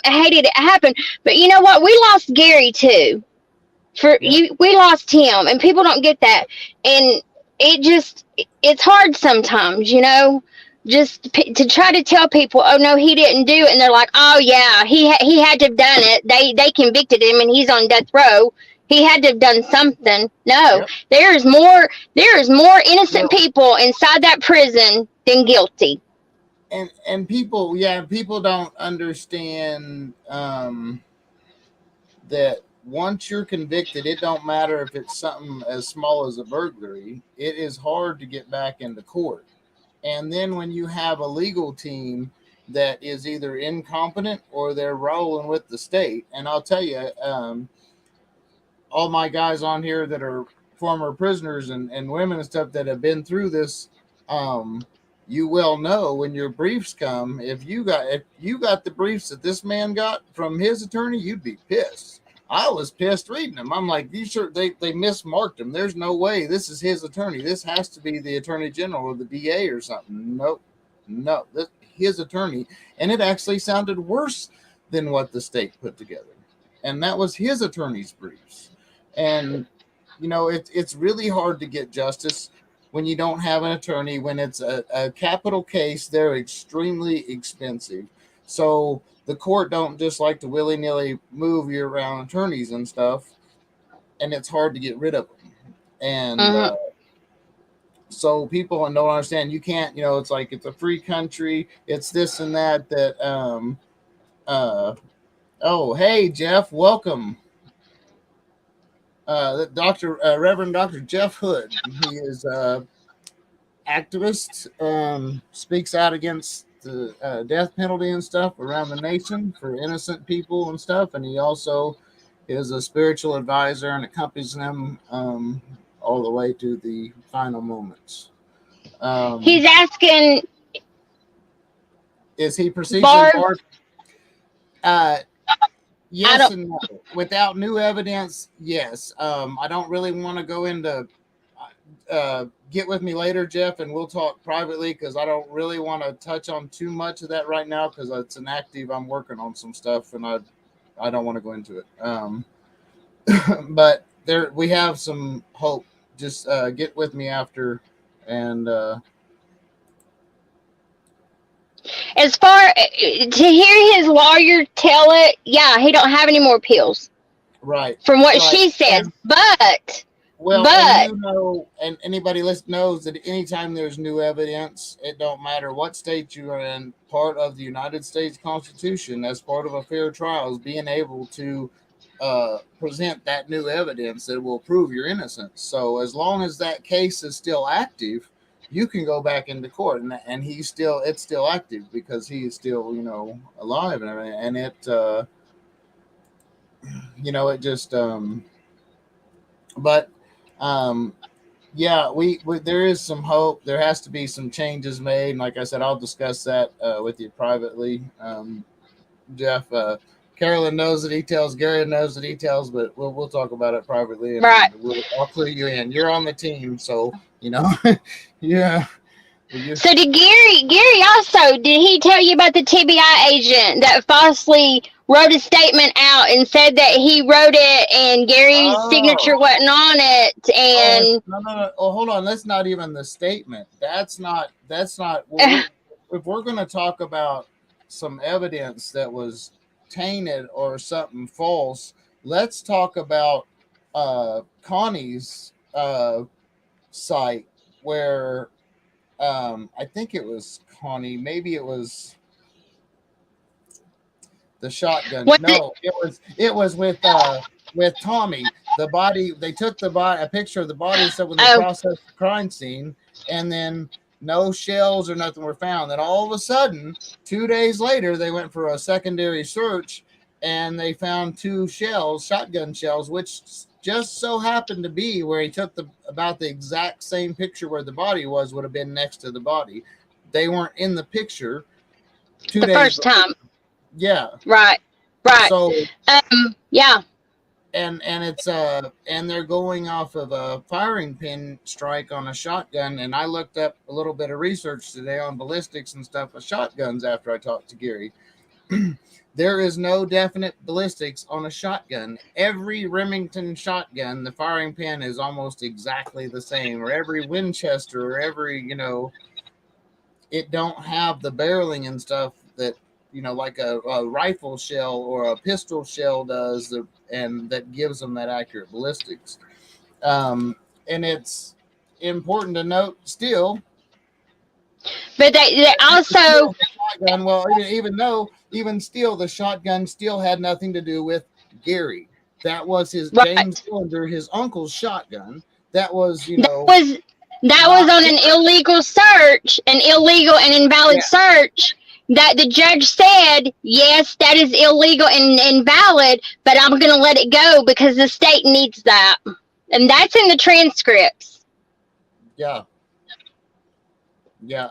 hated it happened, but you know what, we lost Gary too. We lost him, and people don't get that, and it's hard sometimes, just to try to tell people, oh no, he didn't do it, and they're like, oh yeah, he had to have done it. They convicted him, and he's on death row. He had to have done something. No, there is more innocent people inside that prison than guilty. And people don't understand that once you're convicted, it don't matter if it's something as small as a burglary. It is hard to get back into court. And then when you have a legal team that is either incompetent or they're rolling with the state, and I'll tell you, all my guys on here that are former prisoners and women and stuff that have been through this, you well know when your briefs come, if you got the briefs that this man got from his attorney, you'd be pissed. I was pissed reading them. I'm like, you sure they mismarked him? There's no way this is his attorney. This has to be the attorney general or the DA or something. Nope. No, that's his attorney. And it actually sounded worse than what the state put together. And that was his attorney's briefs. And, it's really hard to get justice when you don't have an attorney. When it's a capital case, they're extremely expensive. So the court don't just like to willy-nilly move you around attorneys and stuff, and it's hard to get rid of them. And so people don't understand. You can't, it's like it's a free country. It's this and that. Oh, hey, Jeff, welcome. Reverend Dr. Jeff Hood. He is activist, speaks out against the death penalty and stuff around the nation for innocent people and stuff, and he also is a spiritual advisor and accompanies them all the way to the final moments. He's asking, is he proceeding? Yes and no. Without new evidence, yes. I don't really want to go into get with me later, Jeff, and we'll talk privately, because I don't really want to touch on too much of that right now, because it's an active. I'm working on some stuff, and I don't want to go into it. But we have some hope. Just get with me after, and as far to hear his lawyer tell it, yeah, he don't have any more appeals. Right. From what she says, but. Well, and anybody knows that anytime there's new evidence, it don't matter what state you are in, part of the United States Constitution, as part of a fair trial, is being able to present that new evidence that will prove your innocence. So as long as that case is still active, you can go back into court, and it's still active because he is still, alive and everything. And it just, but. We there is some hope. There has to be some changes made, and like I said, I'll discuss that with you privately. Jeff, Carolyn knows the details, Gary knows the details, but we'll talk about it privately, and right. I'll clue you in. You're on the team, so yeah. So did Gary also, did he tell you about the TBI agent that falsely wrote a statement out and said that he wrote it and Gary's signature wasn't on it? And no. Oh, hold on. That's not even the statement. That's not if we're going to talk about some evidence that was tainted or something false, let's talk about Connie's site where I think it was Connie, maybe it was the shotgun. It was with Tommy. The body, they took a picture of the body, so when they processed the crime scene, and then no shells or nothing were found. Then all of a sudden, 2 days later, they went for a secondary search and they found 2 shells, shotgun shells, which just so happened to be where he took about the exact same picture where the body would have been next to the body. They weren't in the picture 2 The days first later. time. Yeah. Right. So yeah. and it's and they're going off of a firing pin strike on a shotgun, and I looked up a little bit of research today on ballistics and stuff with shotguns after I talked to Gary. There is no definite ballistics on a shotgun. Every Remington shotgun, the firing pin is almost exactly the same, or every Winchester, or every, it don't have the barreling and stuff that, like a rifle shell or a pistol shell does, and that gives them that accurate ballistics. And it's important to note still. But they also, shotgun, well, even still, the shotgun still had nothing to do with Gary. That was his James Cylinder, his uncle's shotgun. That was, that was on an illegal search, an illegal and invalid search. That the judge said, yes, that is illegal and invalid, but I'm going to let it go because the state needs that. And that's in the transcripts. Yeah. Yeah.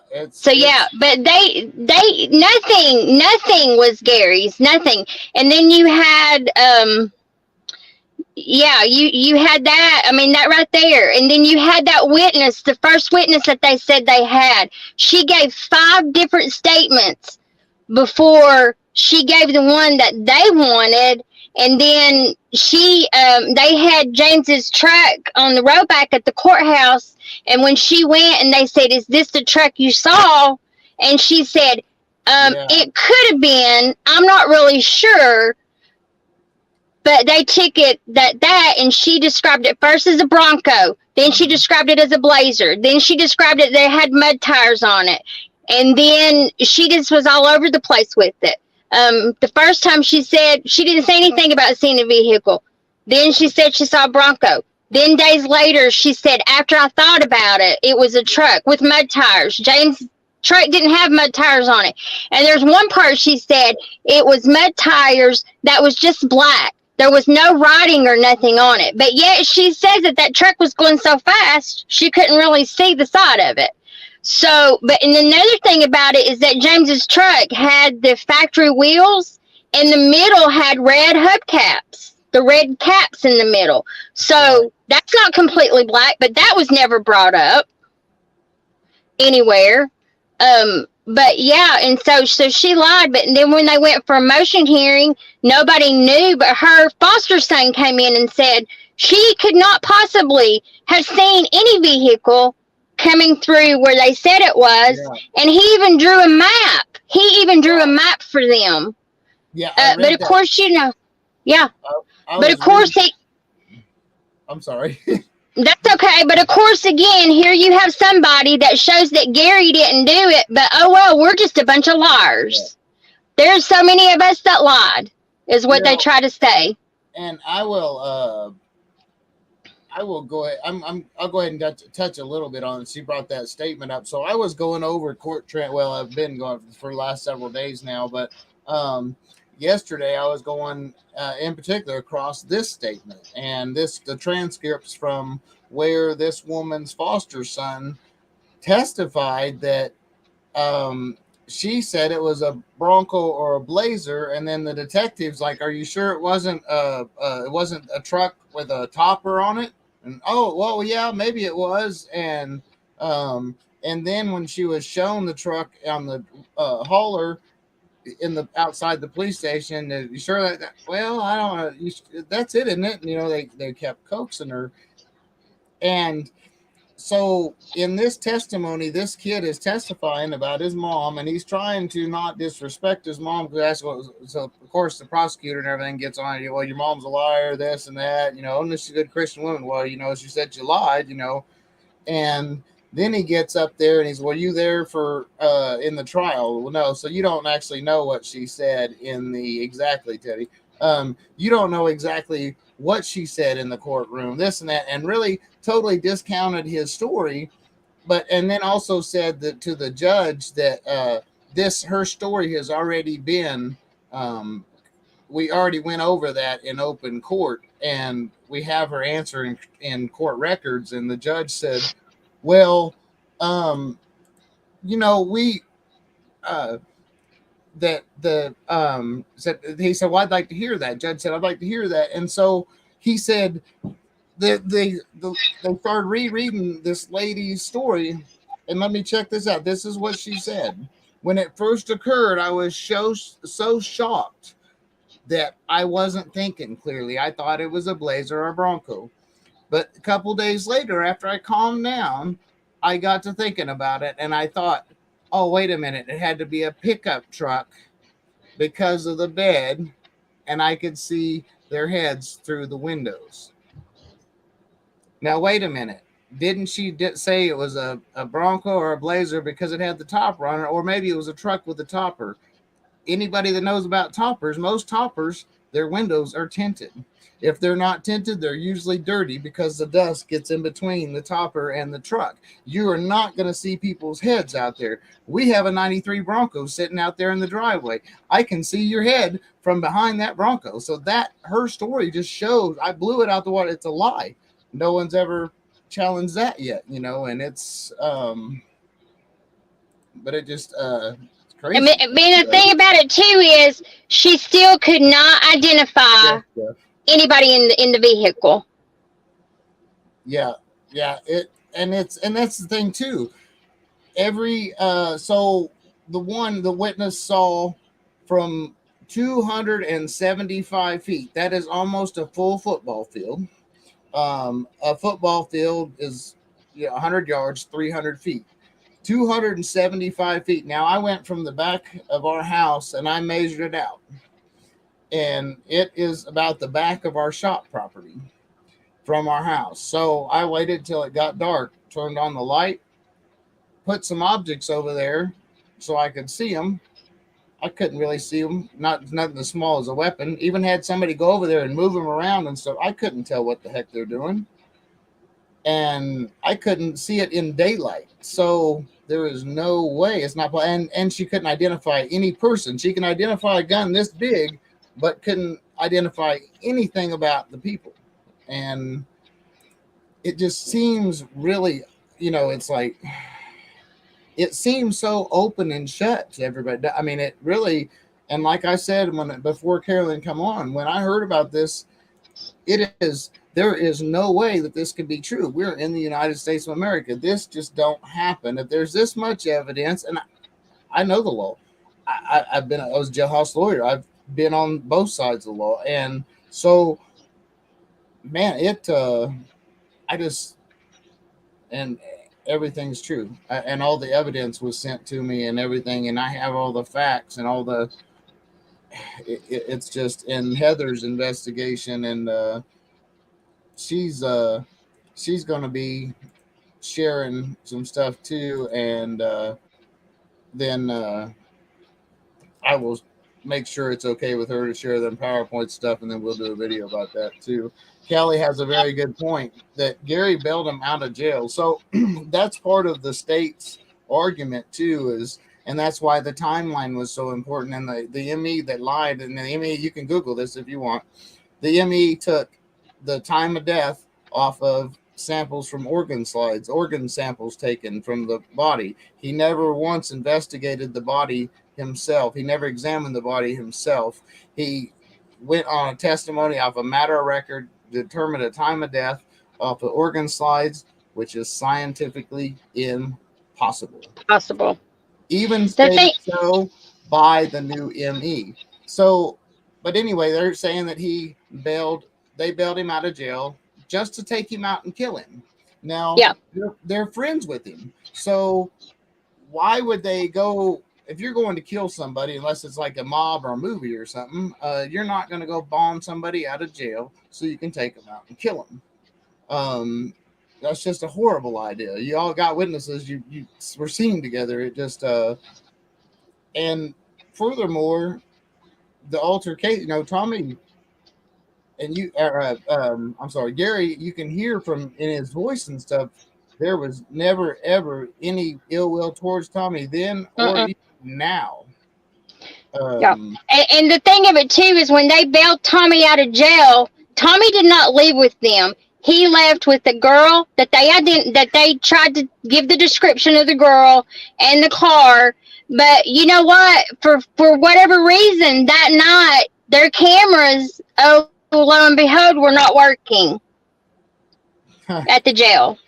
But nothing was Gary's, nothing. And then you had, you had that, that right there. And then you had that witness, the first witness that they said they had. She gave 5 different statements before she gave the one that they wanted. And then they had James's truck on the road back at the courthouse. And when she went and they said, is this the truck you saw? And she said, it could have been, I'm not really sure. But they took it and she described it first as a Bronco. Then she described it as a Blazer. Then she described it, they had mud tires on it. And then she just was all over the place with it. The first time she said, she didn't say anything about seeing a vehicle. Then she said she saw a Bronco. Then days later, she said, after I thought about it, it was a truck with mud tires. James' truck didn't have mud tires on it. And there's one part she said it was mud tires that was just black. There was no writing or nothing on it. But yet she says that truck was going so fast, she couldn't really see the side of it. So, and another thing about it is that James's truck had the factory wheels, and the middle had red hubcaps, the red caps in the middle. So that's not completely black, but that was never brought up anywhere. But yeah, and so she lied. But then when they went for a motion hearing, nobody knew, but her foster son came in and said she could not possibly have seen any vehicle coming through where they said it was. And he even drew a map. He even drew a map for them. Yeah. But of course, but of course, I'm sorry. That's okay, but of course, again, here you have somebody that shows that Gary didn't do it, but oh well, we're just a bunch of liars. Yeah. There's so many of us that lied, is what they try to say. And I will go ahead. I'll go ahead and touch a little bit on it. She brought that statement up, so I was going over court trend. Well, I've been going for the last several days now, but yesterday I was going in particular across this statement and the transcripts from where this woman's foster son testified that she said it was a Bronco or a Blazer, and then the detective's like, "Are you sure it wasn't a truck with a topper on it?" And oh well, yeah, maybe it was. And then when she was shown the truck on the hauler outside the police station, you sure that well, I don't know, that's it, isn't it? And, they kept coaxing her. And so in this testimony, this kid is testifying about his mom, and he's trying to not disrespect his mom. So of course the prosecutor and everything gets on it. Well, your mom's a liar, this and that, and she's a good Christian woman. Well, she said she lied, and then he gets up there and he's, were you there for in the trial? Well, no. So you don't actually know what she said exactly, Teddy. You don't know exactly what she said in the courtroom, this and that, and really totally discounted his story but and then also said that to the judge that her story has already been we already went over that in open court, and we have her answer in court records. And the judge said, well, we that the said he said, well, I'd like to hear that. Judge said, I'd like to hear that. And so he said they started rereading this lady's story, and let me check this out. This is what she said. When it first occurred, I was so shocked that I wasn't thinking clearly. I thought it was a Blazer or a Bronco. But a couple days later, after I calmed down, I got to thinking about it, and I thought, oh, wait a minute, it had to be a pickup truck because of the bed, and I could see their heads through the windows. Now, wait a minute. Didn't she say it was a Bronco or a Blazer because it had the topper on it, or maybe it was a truck with a topper? Anybody that knows about toppers, most toppers, their windows are tinted. If they're not tinted, they're usually dirty because the dust gets in between the topper and the truck. You are not going to see people's heads out there. We have a 93 Bronco sitting out there in the driveway. I can see your head from behind that Bronco. So that her story just shows, I blew it out the water. It's a lie. No one's ever challenged that yet, and it's but it just crazy. I mean, the thing about it too is she still could not identify anybody in the vehicle. Yeah. And that's the thing too. Every so the witness saw from 275 feet. That is almost a full football field. A football field is 100 yards, 300 feet. 275 feet. Now, I went from the back of our house and I measured it out. And it is about the back of our shop property from our house. So I waited till it got dark, turned on the light, put some objects over there so I could see them. I couldn't really see them, nothing as small as a weapon. Even had somebody go over there and move them around and stuff. I couldn't tell what the heck they're doing. And I couldn't see it in daylight. So there is no way it's not. And she couldn't identify any person. She can identify a gun this big, but couldn't identify anything about the people. And it just seems really, it's like, it seems so open and shut to everybody. I mean, it really, and like I said, before Carolyn come on, when I heard about this, there is no way that this could be true. We're in the United States of America. This just don't happen. If there's this much evidence, and I know the law. I was a jailhouse lawyer. I've been on both sides of the law. And so, man, and everything's true. And all the evidence was sent to me and everything. And I have all the facts and all it's just in Heather's investigation. And, she's going to be sharing some stuff too, and then I will make sure it's okay with her to share them PowerPoint stuff, and then we'll do a video about that too. Kelly has a very good point that Gary bailed him out of jail, so that's part of the state's argument too, and that's why the timeline was so important. And the ME that lied, and the ME, you can Google this if you want, the ME took the time of death off of samples from organ samples taken from the body. He never once investigated the body himself. He never examined the body himself. He went on a testimony off a matter of record, determined a time of death off of organ slides, which is scientifically impossible. Even stated so by the new ME. So, but anyway, they're saying that they bailed him out of jail just to take him out and kill him. Now, they're friends with him. So why would they go, if you're going to kill somebody, unless it's like a mob or a movie or something, you're not going to go bomb somebody out of jail so you can take them out and kill them. That's just a horrible idea. You all got witnesses. You were seen together. It just, and furthermore, the altercation, Tommy, and Gary, you can hear from in his voice and stuff. there was never ever any ill will towards Tommy then or even now. Yeah. And the thing of it too is when they bailed Tommy out of jail, Tommy did not leave with them. He left with the girl that they tried to give the description of the girl and the car. But you know what? For whatever reason, that night their cameras, oh lo and behold, were not working at the jail.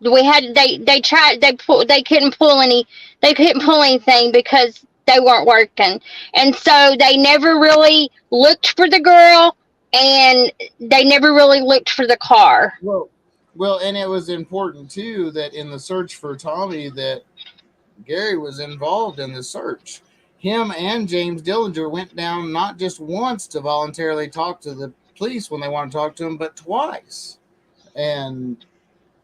They tried they couldn't pull anything because they weren't working, and so they never really looked for the girl, and they never really looked for the car. Well, and it was important too that in the search for Tommy that Gary was involved in the search. Him and James Dillinger went down not just once to voluntarily talk to the police when they wanted to talk to him, but twice. And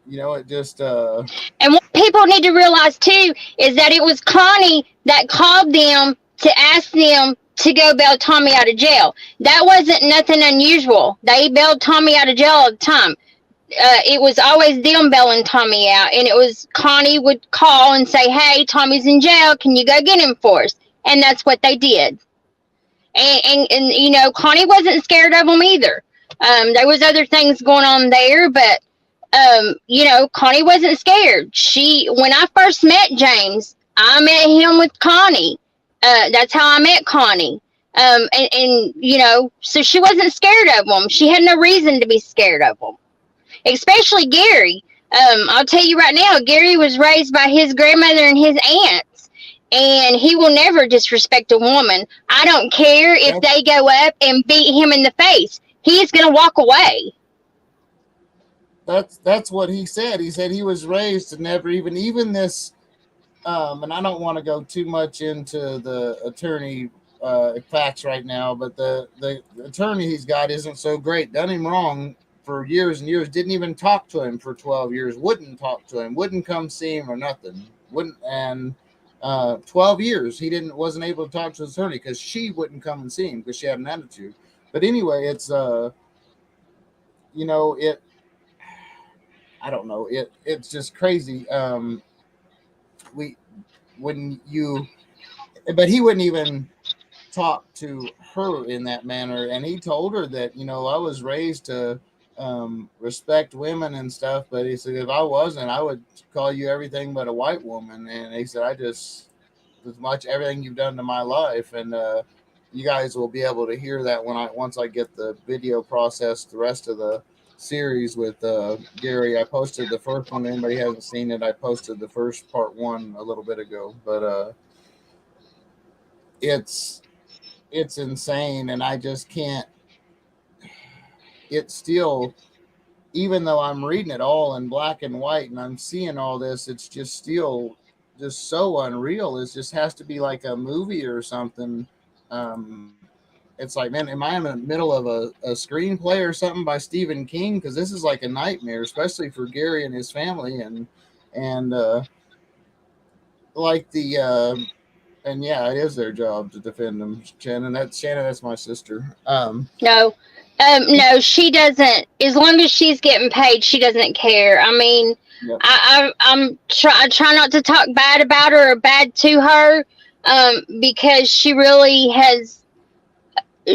you know, it just And what people need to realize too is that it was Connie that called them to ask them to go bail Tommy out of jail. That wasn't nothing unusual. They bailed Tommy out of jail all the time. It was always them bailing Tommy out, and it was Connie would call and say, "Hey, Tommy's in jail. Can you go get him for us?" And that's what they did. And you know, Connie wasn't scared of them either. There was other things going on there, but you know, Connie wasn't scared. When I first met James, I met him with Connie. That's how I met Connie. And you know, so she wasn't scared of them. She had no reason to be scared of them. Especially Gary. I'll tell you right now, Gary was raised by his grandmother and his aunts, and he will never disrespect a woman. I don't care if they go up and beat him in the face. He's going to walk away. That's what he said. He said he was raised to never even this, and I don't want to go too much into the attorney facts right now, but the attorney he's got isn't so great. Done him wrong for years and years. Didn't even talk to him for 12 years. Wouldn't talk to him. Wouldn't come see him or nothing. Wouldn't. And 12 years he wasn't able to talk to his attorney because she wouldn't come and see him because she had an attitude. But anyway, it's you know, I don't know. It's just crazy. But he wouldn't even talk to her in that manner. And he told her that, you know, I was raised to respect women and stuff. But he said, if I wasn't, I would call you everything but a white woman. And he said, as much everything you've done to my life. And you guys will be able to hear that once I get the video processed, the rest of the series with Gary. I posted the first one. Anybody hasn't seen it, I posted the first part 1 a little bit ago, but it's insane, and I just can't. It's still, even though I'm reading it all in black and white and I'm seeing all this, it's just still just so unreal. It just has to be like a movie or something. It's like, man, am I in the middle of a screenplay or something by Stephen King? Because this is like a nightmare, especially for Gary and his family, and like and yeah, it is their job to defend them. Shannon, that's my sister. No, she doesn't. As long as she's getting paid, she doesn't care. I mean, yep. I try not to talk bad about her or bad to her, because she really has.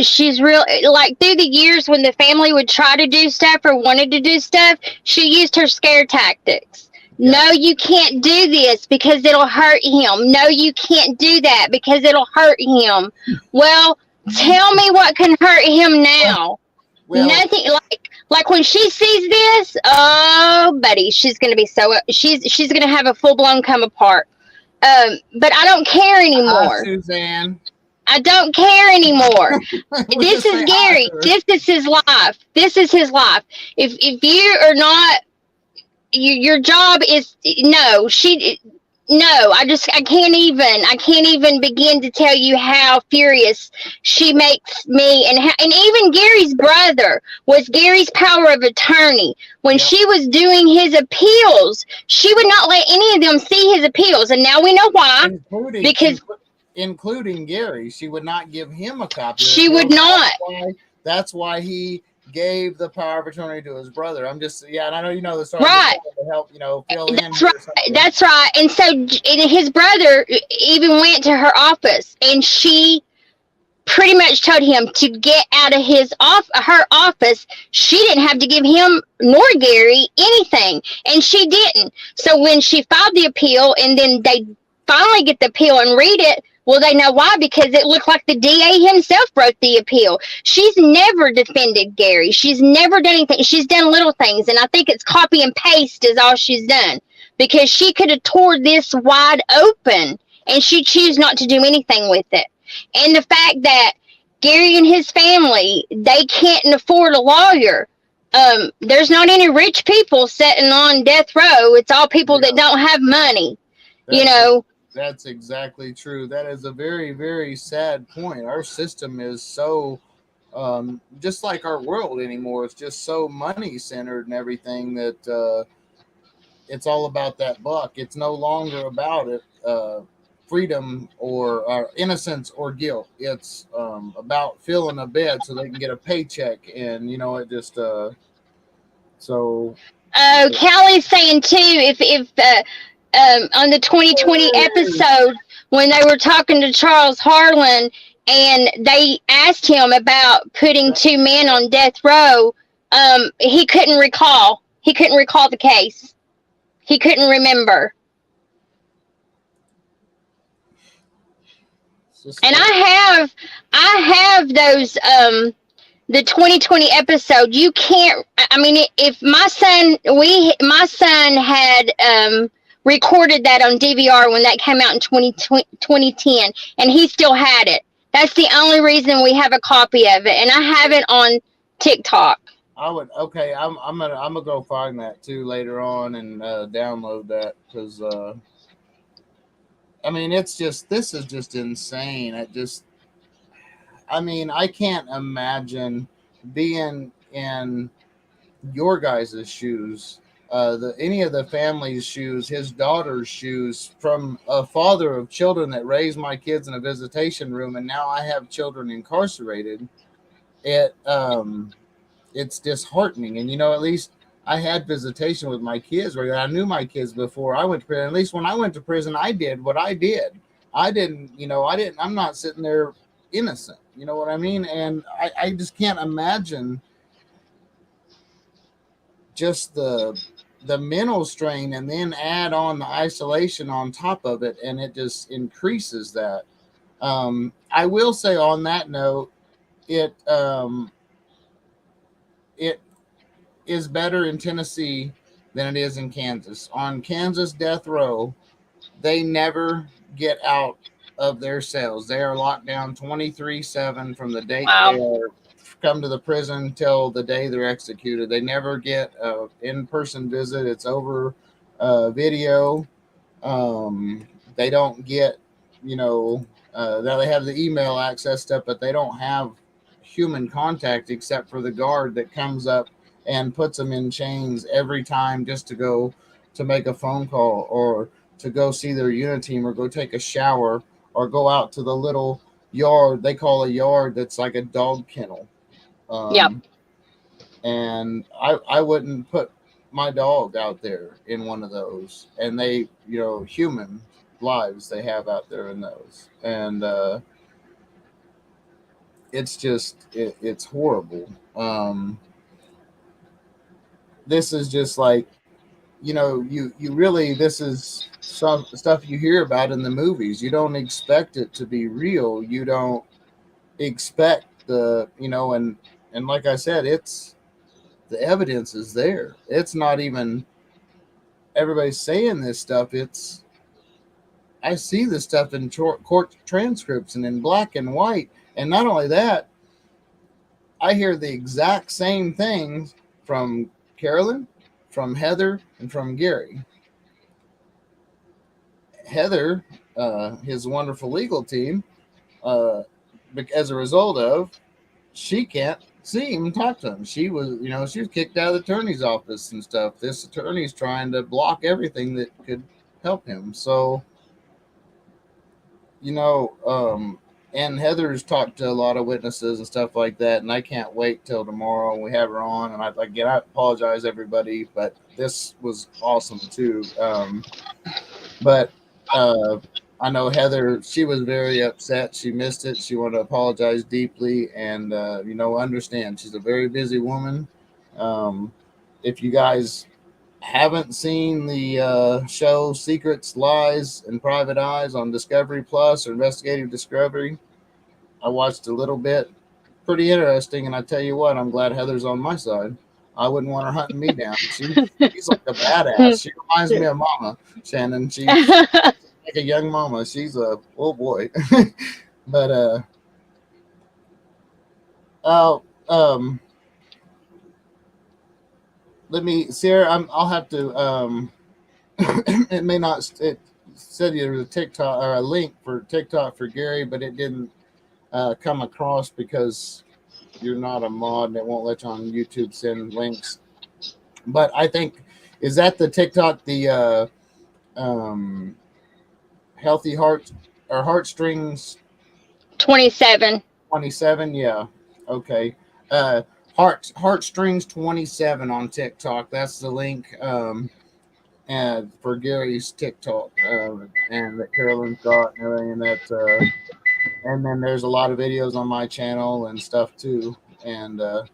She's real, like through the years when the family would try to do stuff or wanted to do stuff, she used her scare tactics. Yeah. No, you can't do this because it'll hurt him. No, you can't do that because it'll hurt him. Well, tell me what can hurt him now. Well, nothing. Like when she sees this, oh, buddy, she's gonna be she's gonna have a full blown come apart. But I don't care anymore. Hi, Suzanne. I don't care anymore. This is Gary. This is his life. This is his life. If you are not, your job is no. I can't even begin to tell you how furious she makes me, and even Gary's brother was Gary's power of attorney. When she was doing his appeals, she would not let any of them see his appeals, and now we know why. Including Gary, she would not give him a copy. She would not. That's why he gave the power of attorney to his brother. I'm just, yeah, and I know you know the story. I'm just Right. trying to help, fill in That's here right. or something. That's right. And so his brother even went to her office, and she pretty much told him to get out of her office. She didn't have to give him nor Gary anything, and she didn't. So when she filed the appeal, and then they finally get the appeal and read it, well, they know why, because it looked like the DA himself wrote the appeal. She's never defended Gary. She's never done anything. She's done little things, and I think it's copy and paste is all she's done, because she could have tore this wide open, and she chose not to do anything with it. And the fact that Gary and his family, they can't afford a lawyer. There's not any rich people sitting on death row. It's all people that don't have money. That's, that's exactly true. That is a very, very sad point. Our system is so, just like our world anymore, it's just so money centered and everything that it's all about that buck. It's no longer about it. Freedom or innocence or guilt. It's about filling a bed so they can get a paycheck, and it just so. Callie's saying too, if on the 2020 episode when they were talking to Charles Harlan and they asked him about putting two men on death row, he couldn't recall. He couldn't recall the case. He couldn't remember. And I have those the 2020 episode. You can't, I mean, if my son had recorded that on DVR when that came out in 2010, and he still had it. That's the only reason we have a copy of it, and I have it on TikTok. I'm gonna go find that too later on and download that, because I mean, this is just insane. I can't imagine being in your guys' shoes, any of the family's shoes, his daughter's shoes, from a father of children that raised my kids in a visitation room, and now I have children incarcerated. It's disheartening, and at least I had visitation with my kids where I knew my kids before I went to prison. At least when I went to prison, I did what I did. I'm not sitting there innocent. You know what I mean? And I just can't imagine just the mental strain, and then add on the isolation on top of it, and it just increases that. I will say on that note, it is better in Tennessee than it is in Kansas. On Kansas death row, they never get out of their cells. They are locked down 24/7 from the date they are come to the prison till the day they're executed. They never get an in-person visit. It's over video. They don't get, now they have the email access stuff, but they don't have human contact except for the guard that comes up and puts them in chains every time just to go to make a phone call, or to go see their unit team, or go take a shower, or go out to the little yard they call a yard that's like a dog kennel. And I wouldn't put my dog out there in one of those, and they, human lives they have out there in those, and it's just it's horrible. This is just like, you really, this is some stuff you hear about in the movies. You don't expect it to be real. You don't expect and like I said, it's the evidence is there. It's not even everybody's saying this stuff. I see this stuff in court transcripts and in black and white. And not only that, I hear the exact same things from Carolyn, from Heather, and from Gary. Heather, his wonderful legal team, as a result of, she can't see him and talk to him. She was kicked out of the attorney's office and stuff. This attorney's trying to block everything that could help him. So, and Heather's talked to a lot of witnesses and stuff like that, and I can't wait till tomorrow when we have her on. And I apologize everybody, but this was awesome too. But I know Heather, she was very upset. She missed it. She wanted to apologize deeply, and understand she's a very busy woman. If you guys haven't seen the show Secrets, Lies, and Private Eyes on Discovery Plus or Investigative Discovery, I watched a little bit. Pretty interesting, and I tell you what, I'm glad Heather's on my side. I wouldn't want her hunting me down. She's like a badass. She reminds me of Mama Shannon. She's like a young mama. She's a oh boy. But let me, Sarah. I'll have to. It may not. It said there was a TikTok or a link for TikTok for Gary, but it didn't come across because you're not a mod and it won't let you on YouTube send links. But I think, is that the TikTok, the healthy heart or heartstrings 27. 27? Yeah. Okay. Heartstrings 27 on TikTok. That's the link and for Gary's TikTok and that Carolyn's got and everything, and that and then there's a lot of videos on my channel and stuff too. And let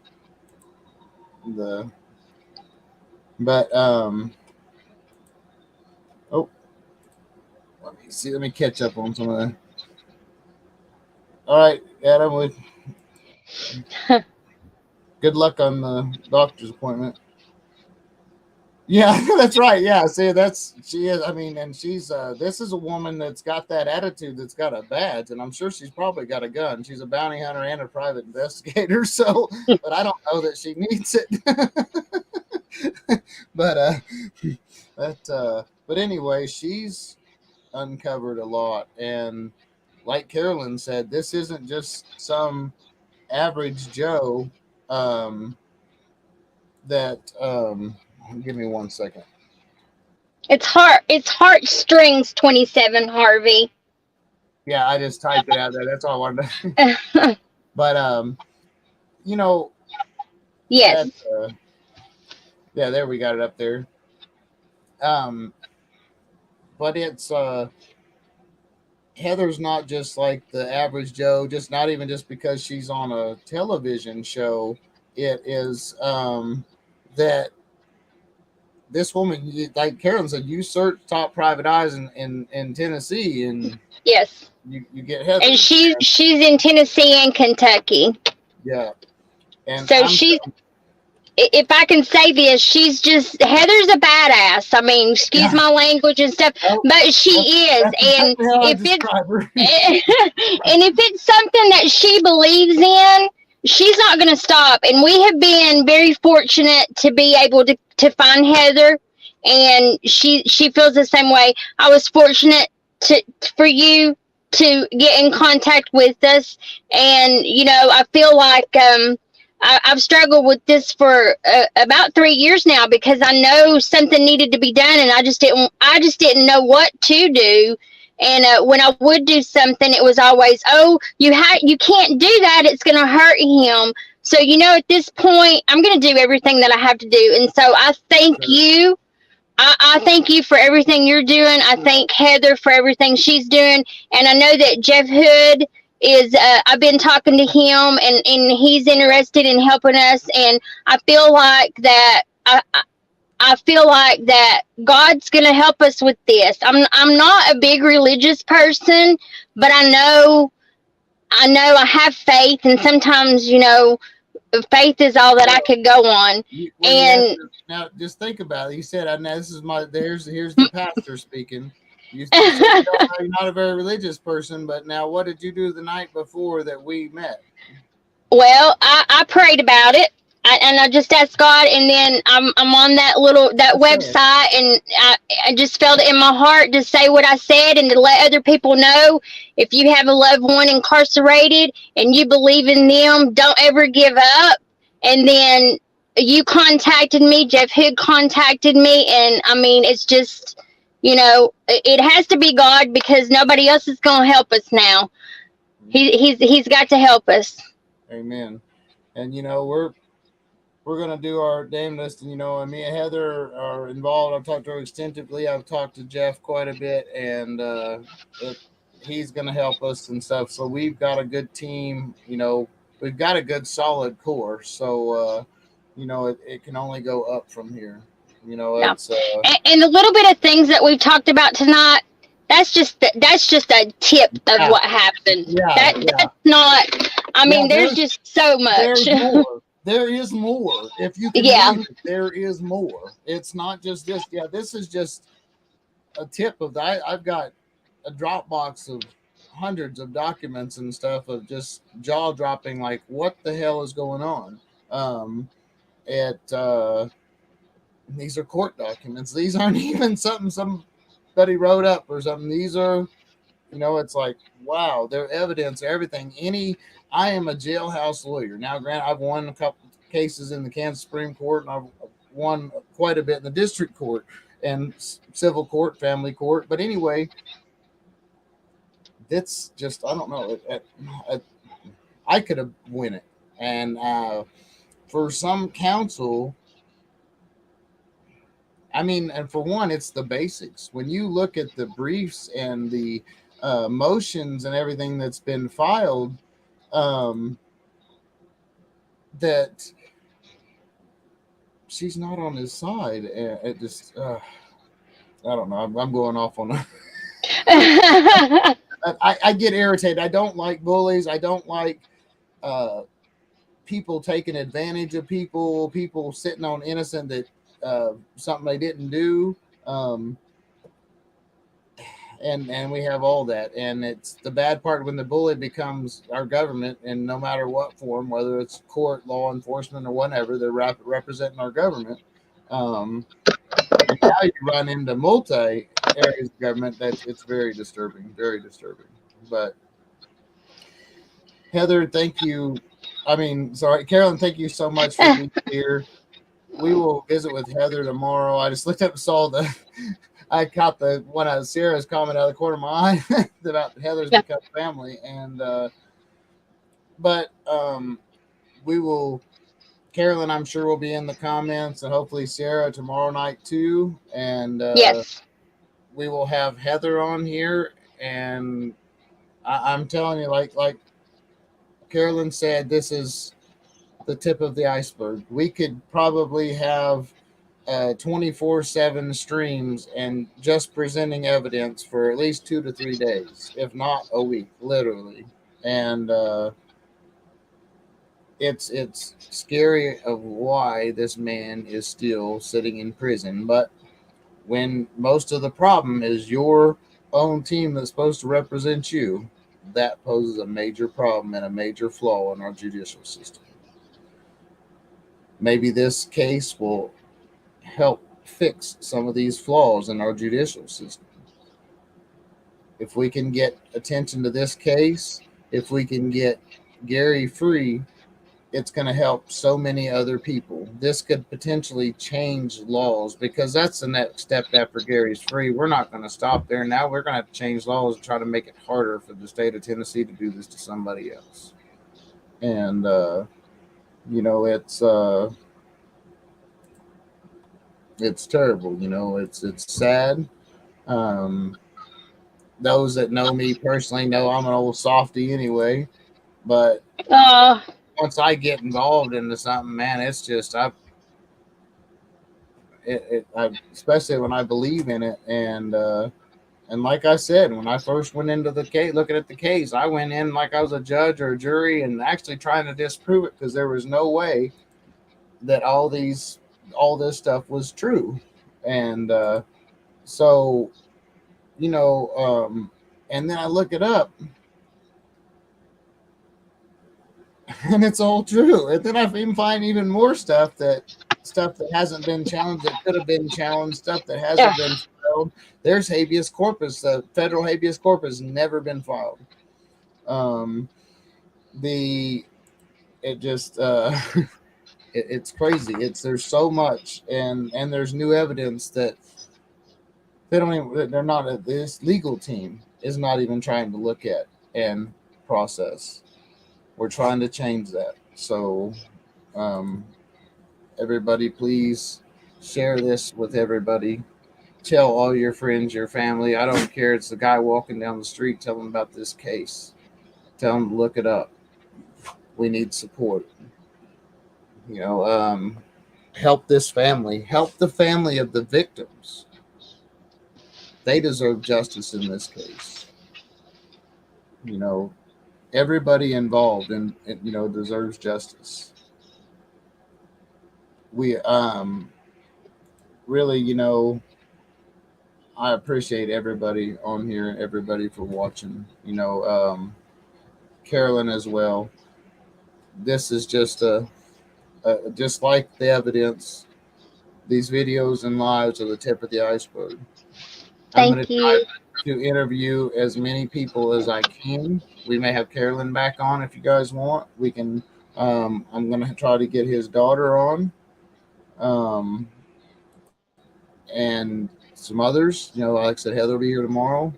me see. Let me catch up on some of that. All right, Adam. Good luck on the doctor's appointment. Yeah, that's right. Yeah, see, she is. I mean, and she's this is a woman that's got that attitude, that's got a badge, and I'm sure she's probably got a gun. She's a bounty hunter and a private investigator. So, but I don't know that she needs it. But anyway, she's uncovered a lot, and like Carolyn said, this isn't just some average Joe. Give me 1 second. It's heartstrings 27, Harvey. Yeah, I just typed it out there. That's all I wanted to. But yes. Yeah, there we got it up there. But it's Heather's not just like the average Joe, just not even just because she's on a television show. It is that this woman, like Carolyn said, you search top private eyes in Tennessee, and yes, you get Heather. And she's in Tennessee and Kentucky. Yeah. And so if I can say this, Heather's a badass. I mean, excuse my language and stuff, but she is. And if it's something that she believes in, she's not going to stop. And we have been very fortunate to be able to find Heather, and she feels the same way. I was fortunate for you to get in contact with us, and I feel like I've struggled with this for about 3 years now, because I know something needed to be done, and I just didn't know what to do. And when I would do something, it was always, you can't do that. It's going to hurt him. So, at this point, I'm going to do everything that I have to do. And so I thank you. I thank you for everything you're doing. I thank Heather for everything she's doing. And I know that Jeff Hood is, I've been talking to him, and he's interested in helping us. And I feel like that, I feel like that God's going to help us with this. I'm not a big religious person, but I know I have faith, and sometimes, faith is all that I could go on. Now just think about it. You said, here's the pastor speaking. You said, you're not a very religious person, but now what did you do the night before that we met? Well, I prayed about it. And I just asked God, and then I'm on that website, and I just felt it in my heart to say what I said, and to let other people know, if you have a loved one incarcerated and you believe in them, don't ever give up. And then you contacted me, Jeff Hood contacted me, and I mean, it's just, it has to be God, because nobody else is going to help us now. He's got to help us. Amen. And we're gonna do our damnedest, and me and Heather are involved. I've talked to her extensively. I've talked to Jeff quite a bit, and he's gonna help us and stuff. So we've got a good team. We've got a good solid core. So it can only go up from here. Yeah. It's And the little bit of things that we've talked about tonight, that's just a tip of Yeah. what happened. Yeah, That's not. I mean, there's just so much. there's more. There is more. If you can Yeah. believe it, there is more. It's not just this. Yeah, this is just a tip of that. I've got a Dropbox of hundreds of documents and stuff of just jaw dropping, like what the hell is going on. These are court documents. These aren't even something somebody wrote up or something. These are, it's like, wow, they're evidence, everything. I am a jailhouse lawyer. Now, granted, I've won a couple cases in the Kansas Supreme Court, and I've won quite a bit in the district court and civil court, family court. But anyway, that's just, I don't know. I could have won it. And for some counsel, I mean, and for one, it's the basics. When you look at the briefs and the motions and everything that's been filed, that she's not on his side. And it just, I don't know. I'm going off on a. I get irritated. I don't like bullies. I don't like people taking advantage of people sitting on innocent that something they didn't do. And we have all that, and it's the bad part when the bully becomes our government, and no matter what form, whether it's court, law enforcement, or whatever, they're representing our government. And now you run into multi areas of government that it's very disturbing. But Heather, thank you. Carolyn, thank you so much for being here. We will visit with Heather tomorrow. I just looked up and saw I caught the one of Sarah's comment out of the corner of my eye about Heather's become family, and but we will. Carolyn, I'm sure will be in the comments, and hopefully Sarah tomorrow night too. And yes, we will have Heather on here, and I'm telling you, like Carolyn said, this is the tip of the iceberg. We could probably have 24/7 streams and just presenting evidence for at least 2 to 3 days, if not a week, literally. And it's scary of why this man is still sitting in prison. But when most of the problem is your own team that's supposed to represent you, that poses a major problem and a major flaw in our judicial system. Maybe this case will help fix some of these flaws in our judicial system. If we can get attention to this case, if we can get Gary free, it's going to help so many other people. This could potentially change laws, because that's the next step after Gary's free. We're not going to stop there. Now we're going to have to change laws and try to make it harder for the state of Tennessee to do this to somebody else. And, it's terrible. It's sad. Those that know me personally know I'm an old softy anyway, but once I get involved into something, man, it's just I especially when I believe in it, and like I said, when I first went into the case, looking at the case, I went in like I was a judge or a jury, and actually trying to disprove it, because there was no way that all this stuff was true. And so and then I look it up, and it's all true. And then I even find even more stuff that hasn't been challenged, that could have been challenged, stuff that hasn't been filed. There's habeas corpus, federal habeas corpus, never been filed. It's crazy. There's so much, and there's new evidence that they're not. This legal team is not even trying to look at. And process. We're trying to change that. So, everybody, please share this with everybody. Tell all your friends, your family. I don't care. It's the guy walking down the street. Tell them about this case. Tell them to look it up. We need support. You know, help this family. Help the family of the victims. They deserve justice in this case. You know, everybody involved deserves justice. We really, I appreciate everybody on here and everybody for watching. Carolyn as well. This is just just like the evidence. These videos and lives are the tip of the iceberg. I'm going Thank to try you. to interview as many people as I can. We may have Carolyn back on if you guys want. We can. I'm going to try to get his daughter on, and some others. Like I said, Heather will be here tomorrow,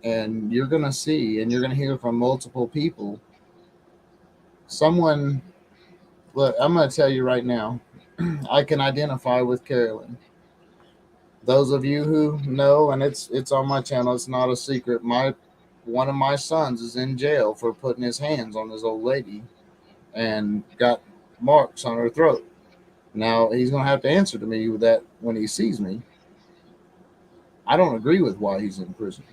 and you're going to see, and you're going to hear from multiple people. Someone, look, I'm going to tell you right now, I can identify with Carolyn. Those of you who know, and it's on my channel, it's not a secret. One of my sons is in jail for putting his hands on this old lady and got marks on her throat. Now he's going to have to answer to me with that when he sees me. I don't agree with why he's in prison.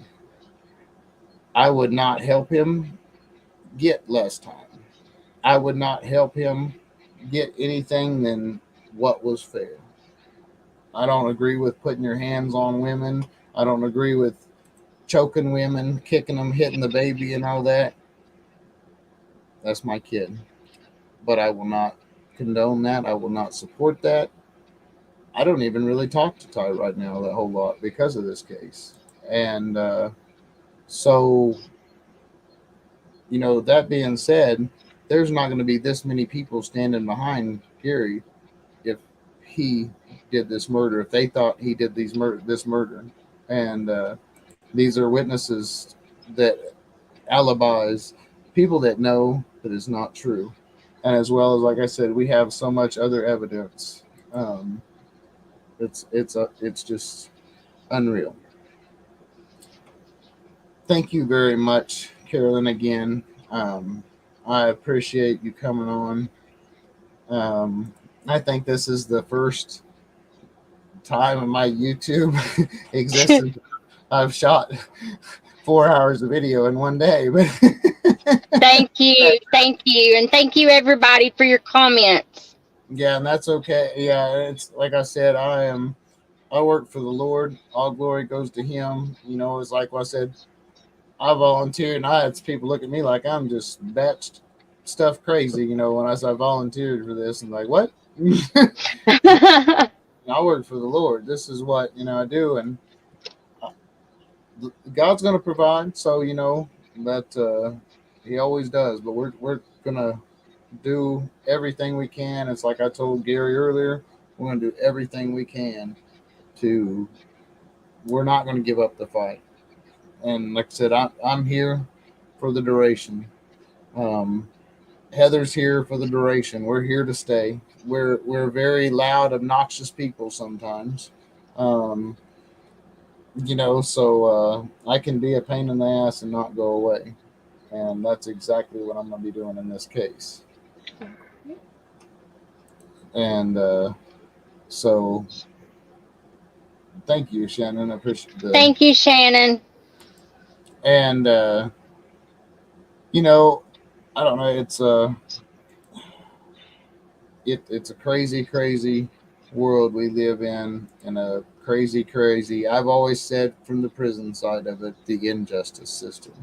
I would not help him get less time. I would not help him get anything than what was fair. I don't agree with putting your hands on women. I don't agree with choking women, kicking them, hitting the baby and all that. That's my kid. But I will not condone that. I will not support that. I don't even really talk to Ty right now a whole lot because of this case. And so, that being said, there's not going to be this many people standing behind Gary if he did this murder, if they thought he did this murder. And these are witnesses that alibis, people that know that it's not true. And as well as, like I said, we have so much other evidence. It's just unreal. Thank you very much, Carolyn, again. I appreciate you coming on. I think this is the first time in my YouTube existence I've shot 4 hours of video in one day. But Thank you. Thank you. And thank you, everybody, for your comments. yeah, and that's okay. Yeah, it's like I said, I work for the Lord. All glory goes to Him. It's like what I said, I volunteered, and I had people look at me like I'm just batched stuff crazy. When I said I volunteered for this, and like, what? I work for the Lord. This is what I do, and God's going to provide. So that He always does. But we're gonna do everything we can. It's like I told Gary earlier. We're gonna do everything we can to. We're not going to give up the fight. And like I said, I'm here for the duration. Heather's here for the duration. We're here to stay. We're very loud, obnoxious people sometimes. So I can be a pain in the ass and not go away. And that's exactly what I'm going to be doing in this case. And so thank you, Shannon. I appreciate it. Thank you, Shannon. And I don't know. It's a crazy world we live in a crazy. I've always said from the prison side of it, the injustice system.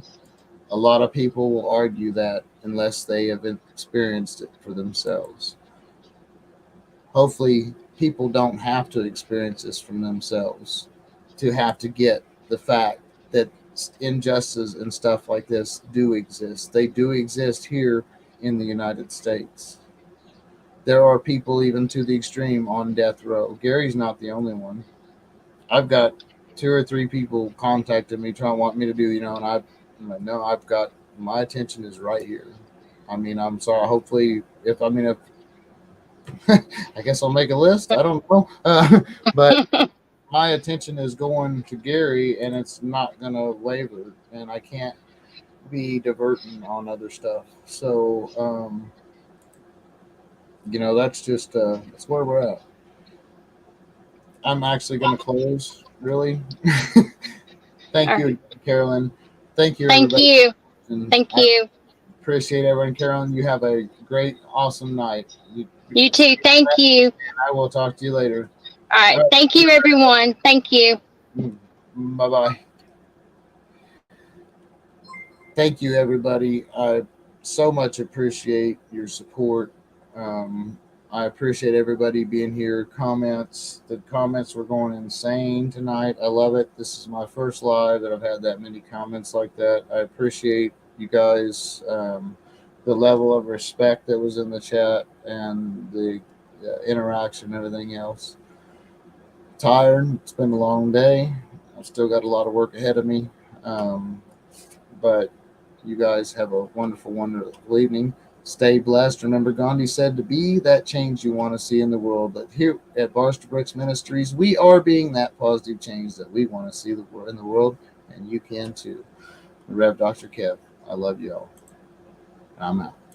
A lot of people will argue that unless they have experienced it for themselves. Hopefully, people don't have to experience this from themselves to have to get the fact that injustice and stuff like this do exist. They do exist here in the United States. There are people even to the extreme on death row. Gary's not the only one. I've got 2 or 3 people contacted me trying to want me to do, and I'm like, no, I've got my attention is right here. I mean, I'm sorry. Hopefully, if I guess I'll make a list. I don't know, but my attention is going to Gary, and it's not gonna waver, and I can't be diverting on other stuff. So, that's just that's where we're at. I'm actually gonna close. Really, thank All you, right. Carolyn. Thank you, Thank everybody. you. And Thank I you. appreciate everyone. Carolyn, you have a great, awesome night. You too. Thank you. I will talk to you later. All right. All Thank you, everyone. Thank you. right. Bye bye. Thank you, everybody. I so much appreciate your support. Um, I appreciate everybody being here. Comments. The comments were going insane tonight. I love it. This is my first live that I've had that many comments like that. I appreciate you guys. The level of respect that was in the chat and the interaction and everything else. Tired. It's been a long day. I've still got a lot of work ahead of me. But you guys have a wonderful, wonderful evening. Stay blessed. Remember, Gandhi said to be that change you want to see in the world. But here at Barstow Brooks Ministries, we are being that positive change that we want to see in the world, and you can too. Rev Dr. Kev, I love you all. I'm out.